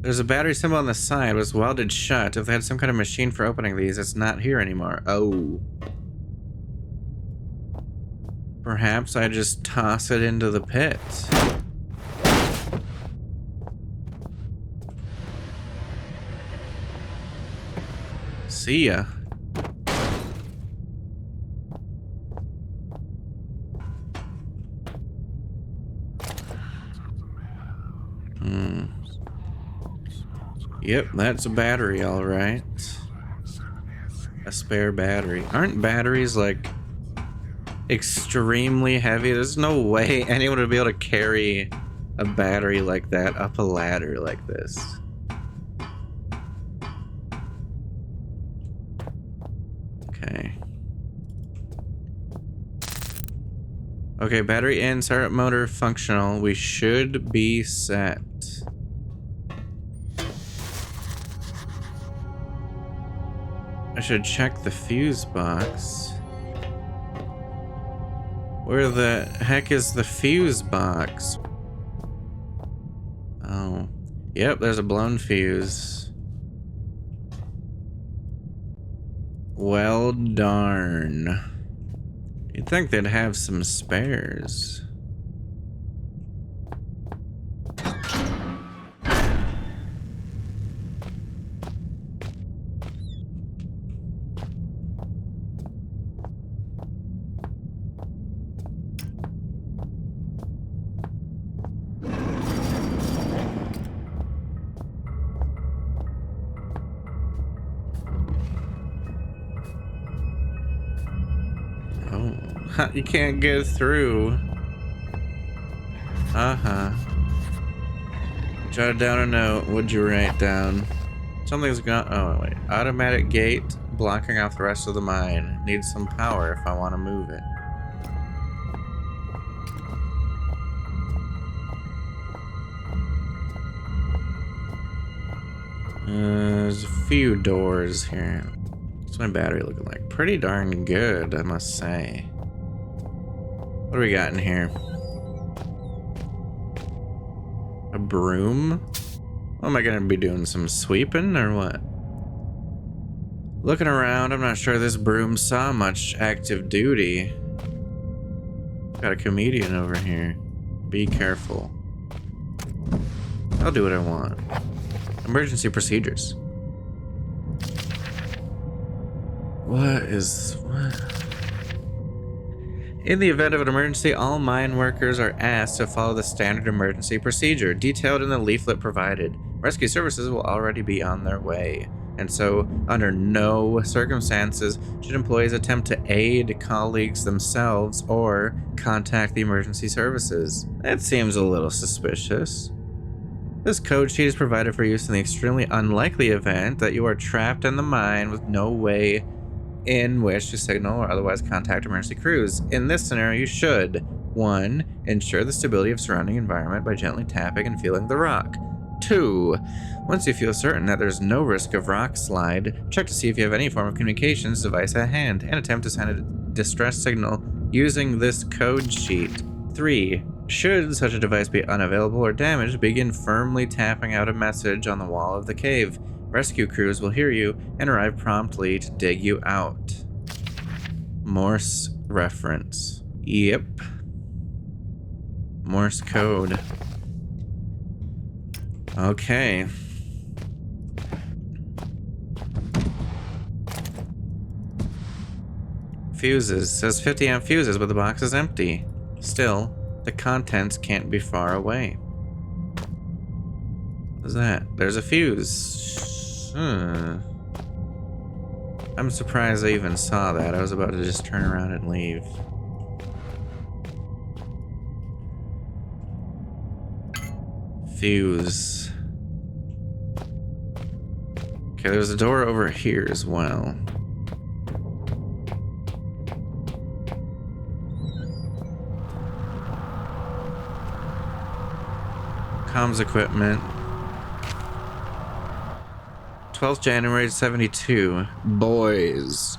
Speaker 1: There's a battery symbol on the side. It was welded shut. If they had some kind of machine for opening these, it's not here anymore. Oh. Perhaps I just toss it into the pit. See ya. Yep, that's a battery, all right. A spare battery. Aren't batteries, like, extremely heavy? There's no way anyone would be able to carry a battery like that up a ladder like this. Okay. Okay, battery in, startup motor functional. We should be set. I should check the fuse box. Where the heck is the fuse box? Oh. Yep, there's a blown fuse. Well, darn. You'd think they'd have some spares. You can't get through. Jot down a note. What'd you write down? Something's gone. Oh, wait. Automatic gate blocking off the rest of the mine. Need some power if I want to move it. There's a few doors here. What's my battery looking like? Pretty darn good, I must say. What do we got in here? A broom? What am I gonna be doing? Some sweeping or what? Looking around, I'm not sure this broom saw much active duty. Got a comedian over here. Be careful. I'll do what I want. Emergency procedures. What? In the event of an emergency, all mine workers are asked to follow the standard emergency procedure detailed in the leaflet provided. Rescue services will already be on their way, and so under no circumstances should employees attempt to aid colleagues themselves or contact the emergency services. That seems a little suspicious. This code sheet is provided for use in the extremely unlikely event that you are trapped in the mine with no way in which to signal or otherwise contact emergency crews. In this scenario, you should 1. Ensure the stability of surrounding environment by gently tapping and feeling the rock. 2. Once you feel certain that there's no risk of rock slide, check to see if you have any form of communications device at hand and attempt to send a distress signal using this code sheet. 3. Should such a device be unavailable or damaged, begin firmly tapping out a message on the wall of the cave. Rescue crews will hear you and arrive promptly to dig you out. Morse reference. Yep. Morse code. Okay. Fuses. Says 50 amp fuses, but the box is empty. Still, the contents can't be far away. What's that? There's a fuse. I'm surprised I even saw that. I was about to just turn around and leave. Fuse. Okay, there's a door over here as well. Comms equipment. 12th January 72. Boys,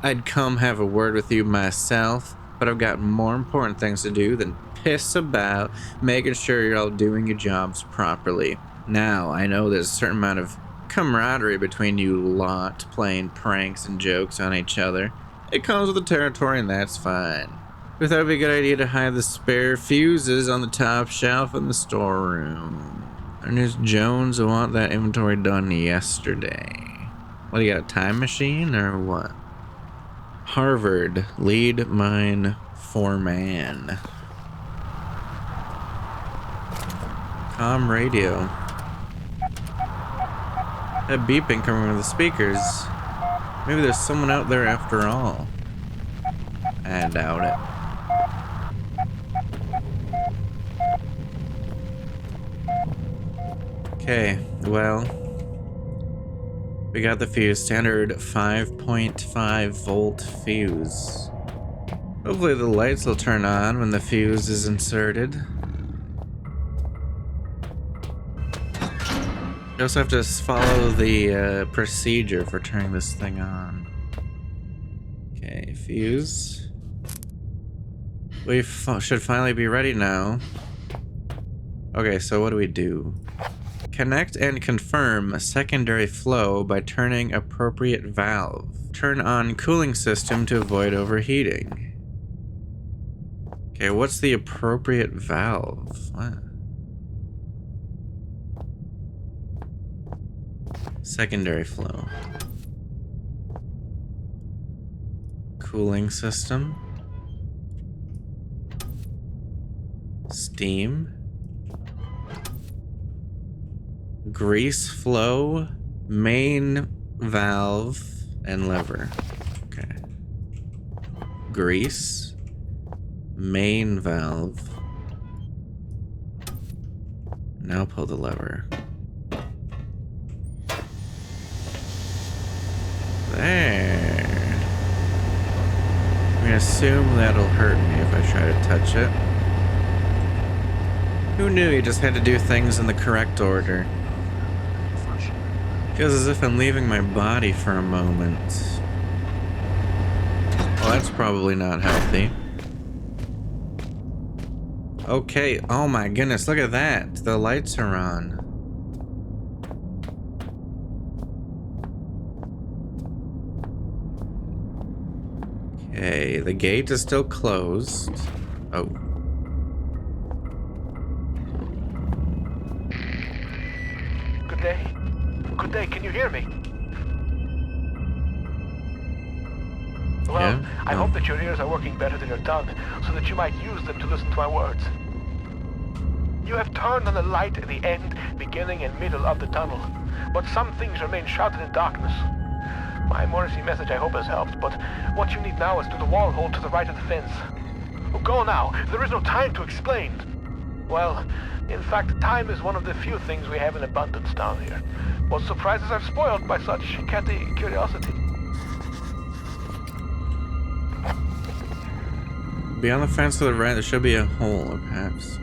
Speaker 1: I'd come have a word with you myself, but I've got more important things to do than piss about making sure you're all doing your jobs properly. Now, I know there's a certain amount of camaraderie between you lot playing pranks and jokes on each other. It comes with the territory, and that's fine. We thought it'd be a good idea to hide the spare fuses on the top shelf in the storeroom. And there's Jones who want that inventory done yesterday. What, you got a time machine or what? Harvard, lead mine foreman. Radio. That beeping coming from the speakers. Maybe there's someone out there after all. I doubt it. Okay, well, we got the fuse, standard 5.5 volt fuse. Hopefully the lights will turn on when the fuse is inserted. You also have to follow the procedure for turning this thing on. Okay, fuse. We should finally be ready now. Okay, so what do we do? Connect and confirm a secondary flow by turning appropriate valve. Turn on cooling system to avoid overheating. Okay, what's the appropriate valve? What? Secondary flow. Cooling system. Steam. Grease flow. Main valve and lever. Okay. Grease. Main valve. Now pull the lever. There. I'm gonna assume that'll hurt me if I try to touch it. Who knew you just had to do things in the correct order? Feels as if I'm leaving my body for a moment. Well, that's probably not healthy. Okay, oh my goodness, look at that. The lights are on. Okay, the gate is still closed. Oh.
Speaker 3: Good day. Good day, can you hear me? Well,
Speaker 1: Yeah?
Speaker 3: I hope that your ears are working better than your tongue, so that you might use them to listen to my words. You have turned on the light at the end, beginning, and middle of the tunnel, but some things remain shrouded in darkness. My emergency message, I hope, has helped, but what you need now is to the wall hole to the right of the fence. Oh, go now. There is no time to explain. Well, in fact, time is one of the few things we have in abundance down here. What surprises I've spoiled by such catty curiosity.
Speaker 1: Beyond the fence to the right, there should be a hole, or perhaps.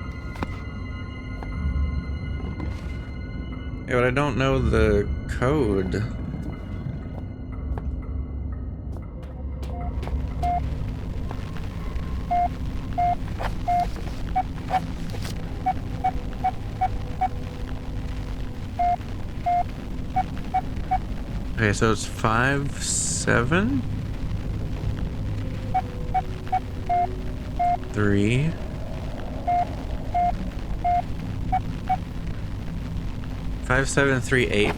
Speaker 1: Yeah, but I don't know the code. Okay, so it's 5-7 3 5-7-3-8.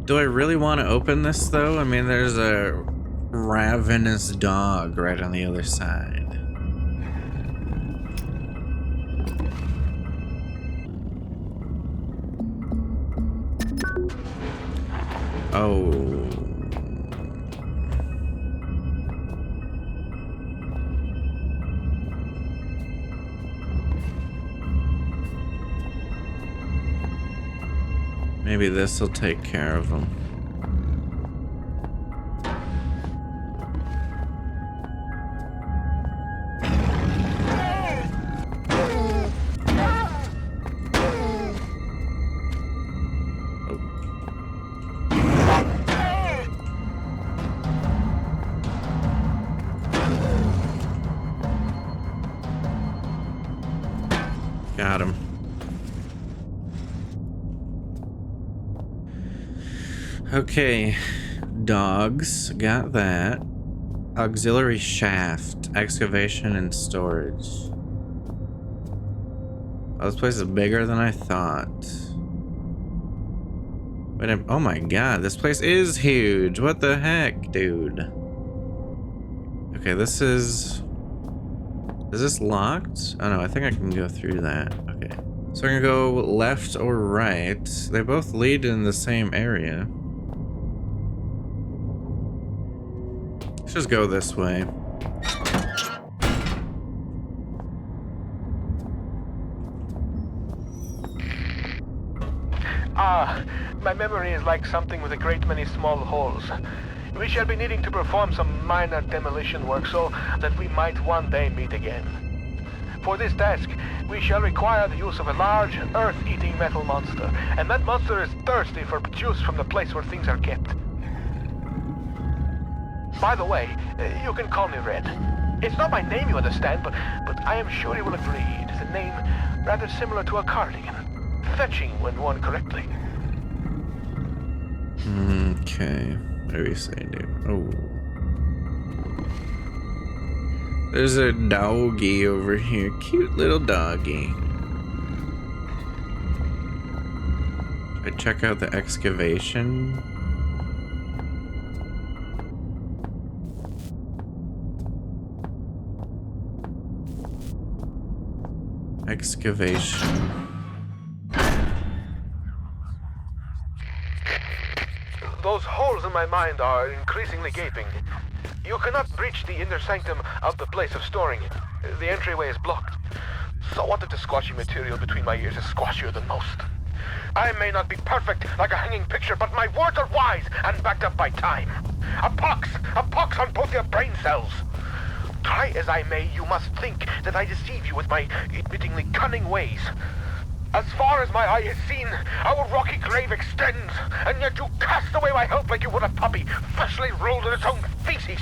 Speaker 1: Do I really want to open this though? I mean, there's a ravenous dog right on the other side. Oh. Maybe this will take care of them. Got him. Okay. Dogs. Got that. Auxiliary shaft. Excavation and storage. Oh, this place is bigger than I thought. Wait, oh my god, this place is huge. What the heck, dude? Okay, this is... Is this locked? Oh no, I think I can go through that. Okay. So I'm gonna go left or right. They both lead in the same area. Let's just go this way.
Speaker 3: My memory is like something with a great many small holes. We shall be needing to perform some minor demolition work so that we might one day meet again. For this task, we shall require the use of a large, earth-eating metal monster, and that monster is thirsty for juice from the place where things are kept. By the way, you can call me Red. It's not my name, you understand, but I am sure you will agree it is a name rather similar to a cardigan. Fetching when worn correctly.
Speaker 1: Okay. What do we say, dude? Oh. There's a doggy over here. Cute little doggy. Should I check out the excavation? Excavation.
Speaker 3: Those holes in my mind are increasingly gaping. You cannot breach the inner sanctum of the place of storing. The entryway is blocked. So what if the squashy material between my ears is squashier than most? I may not be perfect like a hanging picture, but my words are wise and backed up by time. A pox on both your brain cells. Try as I may, you must think that I deceive you with my admittingly cunning ways. As far as my eye has seen, our rocky grave extends, and yet you cast away my help like you would a puppy, freshly rolled in its own feces.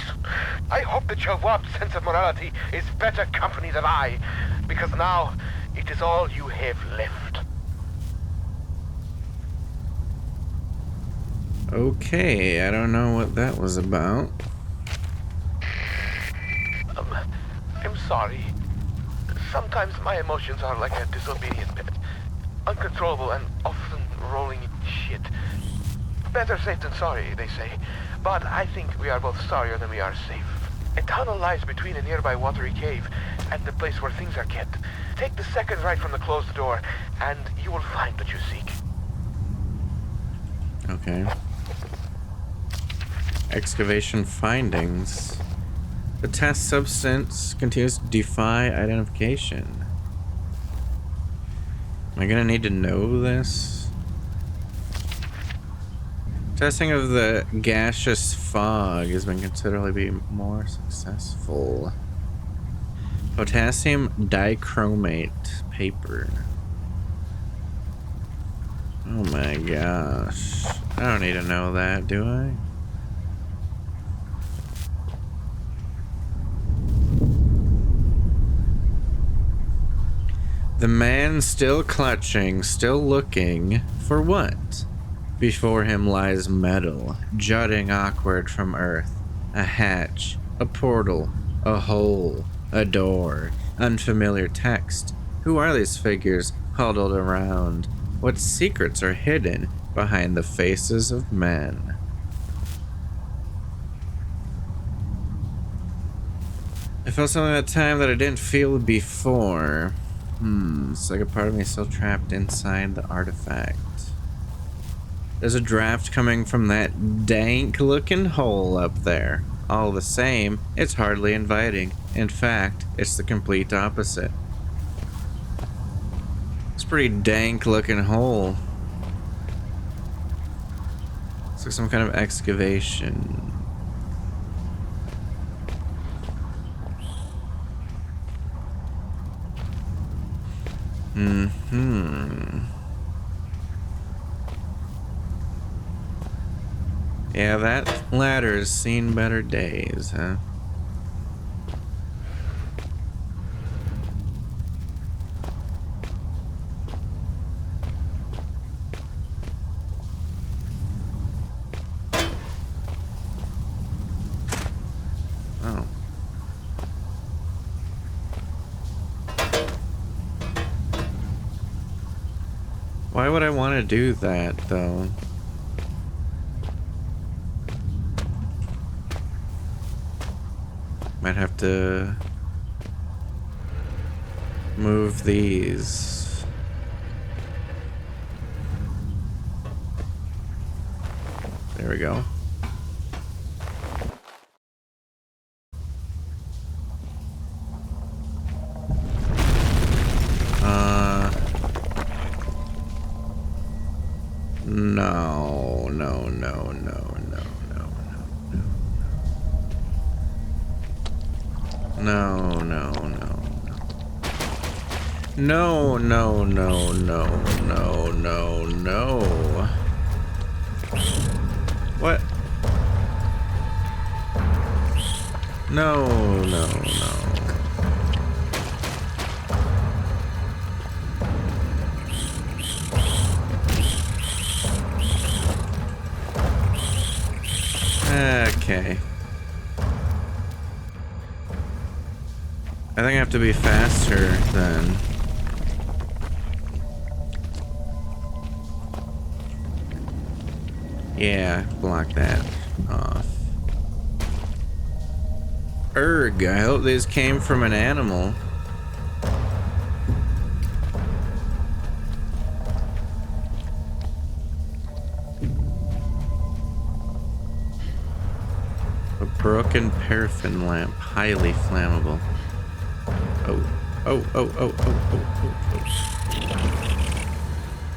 Speaker 3: I hope that your warped sense of morality is better company than I, because now it is all you have left.
Speaker 1: Okay, I don't know what that was about.
Speaker 3: I'm sorry. Sometimes my emotions are like a disobedient pet. Uncontrollable and often rolling in shit. Better safe than sorry, they say. But I think we are both sorrier than we are safe. A tunnel lies between a nearby watery cave and the place where things are kept. Take the second right from the closed door, and you will find what you seek.
Speaker 1: Okay. Excavation findings. The test substance continues to defy identification. Am I gonna need to know this? Testing of the gaseous fog has been considerably more successful. Potassium dichromate paper. Oh my gosh. I don't need to know that, do I? The man still clutching, still looking, for what? Before him lies metal, jutting awkward from earth. A hatch, a portal, a hole, a door, unfamiliar text. Who are these figures huddled around? What secrets are hidden behind the faces of men? I felt something at the time that I didn't feel before. It's like a part of me still trapped inside the artifact. There's a draft coming from that dank looking hole up there. All the same, it's hardly inviting. In fact, it's the complete opposite. It's a pretty dank looking hole. It's like some kind of excavation. Yeah, that ladder's seen better days, huh? Why would I want to do that, though? Might have to move these. There we go. No, no, no, no, no, no, no, no, no, no. No, no, no, no, no, no, no. What? No, no, no. Okay. I think I have to be faster then. Yeah, block that off. Erg, I hope these came from an animal. A broken paraffin lamp, highly flammable. Oh, oh, oh, oh, oh, oh, oh, oh.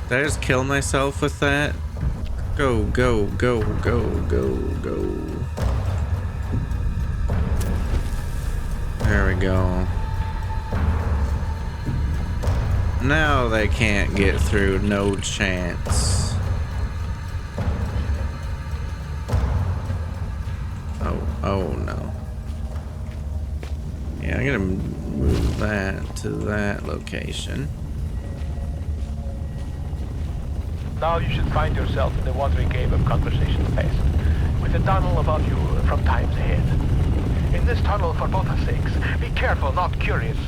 Speaker 1: Did I just kill myself with that? Go, go, go, go, go, go. There we go. Now they can't get through, no chance. Oh no. Yeah, I'm gonna move that to that location.
Speaker 3: Now you should find yourself in the watery cave of conversation space, with a tunnel above you from times ahead. In this tunnel, for both our sakes, be careful, not curious.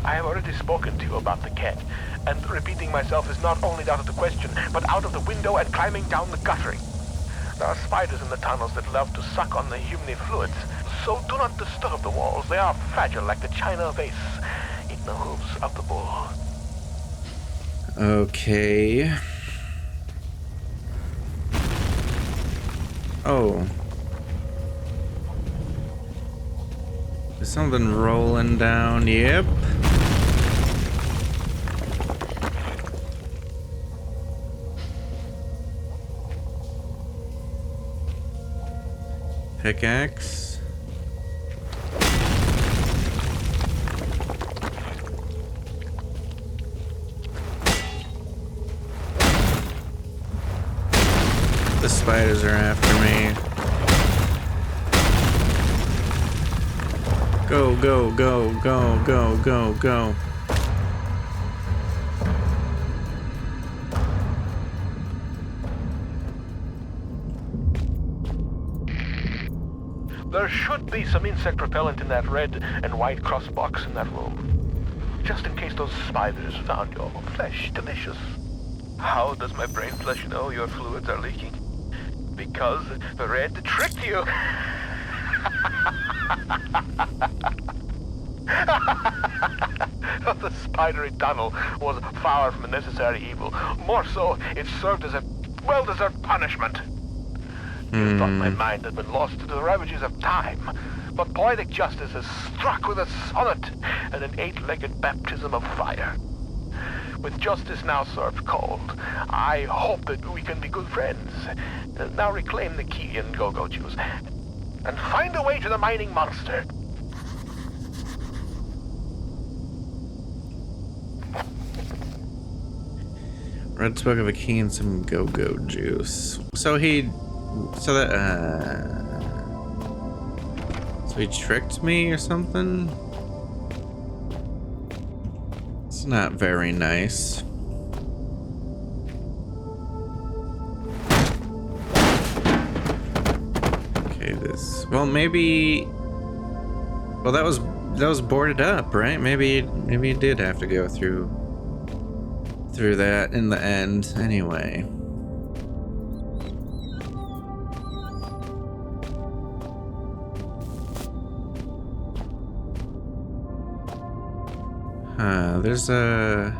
Speaker 3: I have already spoken to you about the cat, and repeating myself is not only out of the question, but out of the window and climbing down the guttering. There are spiders in the tunnels that love to suck on the humany fluids, so do not disturb the walls. They are fragile like the china vase in the hooves of the bull.
Speaker 1: Okay. Oh. There's something rolling down. Yep. Pickaxe. The spiders are after me. Go, go, go, go, go, go, go.
Speaker 3: There should be some insect repellent in that red and white cross box in that room. Just in case those spiders found your flesh delicious. How does my brain flesh know your fluids are leaking? Because the red tricked you. The spidery tunnel was far from a necessary evil. More so, it served as a well-deserved punishment. You thought my mind had been lost to the ravages of time, but poetic justice has struck with a sonnet and an eight-legged baptism of fire. With justice now served cold, I hope that we can be good friends. Now reclaim the key and go-go juice, and find a way to the mining monster.
Speaker 1: Red spoke of a key and some go-go juice. So he tricked me or something? It's not very nice. Okay, this. Well, maybe. Well, that was boarded up, right? Maybe you did have to go through through that in the end anyway. There's a...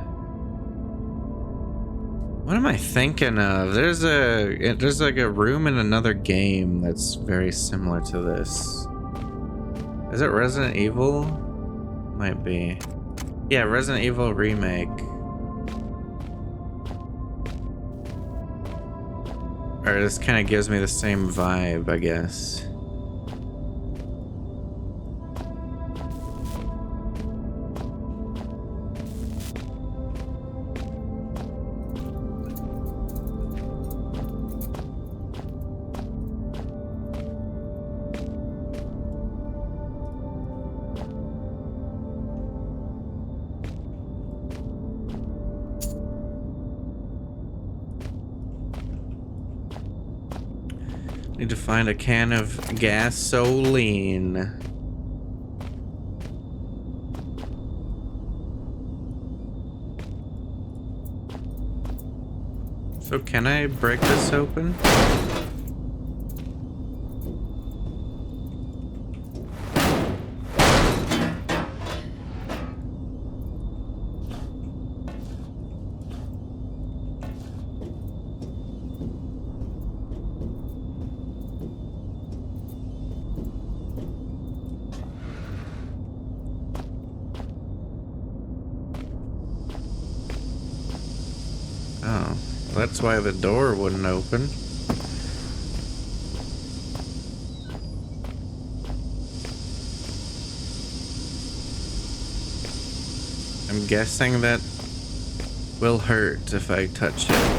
Speaker 1: What am I thinking of? There's like a room in another game that's very similar to this. Is it Resident Evil? Might be. Yeah, Resident Evil Remake. Or this kind of gives me the same vibe, I guess. Need to find a can of gasoline. So can I break this open? Oh, that's why the door wouldn't open. I'm guessing that will hurt if I touch it.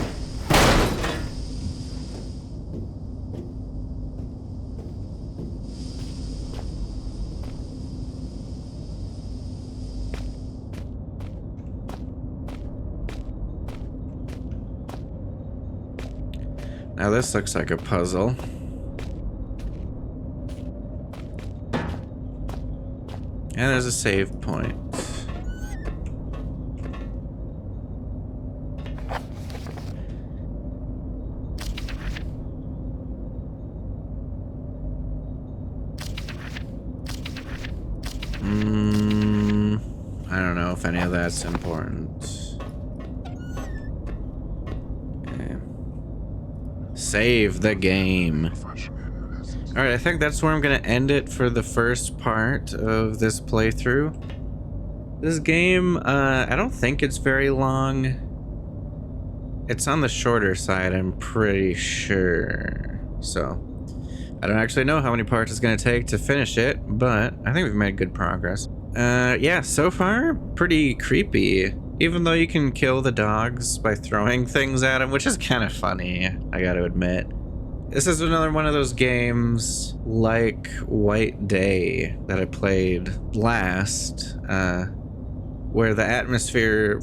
Speaker 1: Now this looks like a puzzle. And there's a save point. I don't know if any of that's important. Save the game. Alright, I think that's where I'm gonna end it for the first part of this playthrough. This game, I don't think it's very long. It's on the shorter side, I'm pretty sure. So, I don't actually know how many parts it's gonna take to finish it, but I think we've made good progress. Yeah, so far, pretty creepy. Even though you can kill the dogs by throwing things at them, which is kind of funny, I gotta admit. This is another one of those games like White Day that I played last, where the atmosphere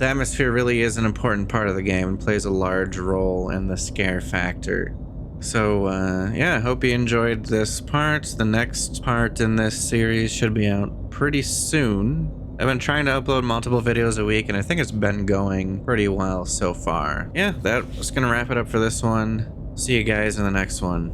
Speaker 1: really is an important part of the game and plays a large role in the scare factor. So, yeah, I hope you enjoyed this part. The next part in this series should be out pretty soon. I've been trying to upload multiple videos a week, and I think it's been going pretty well so far. Yeah, that was gonna wrap it up for this one. See you guys in the next one.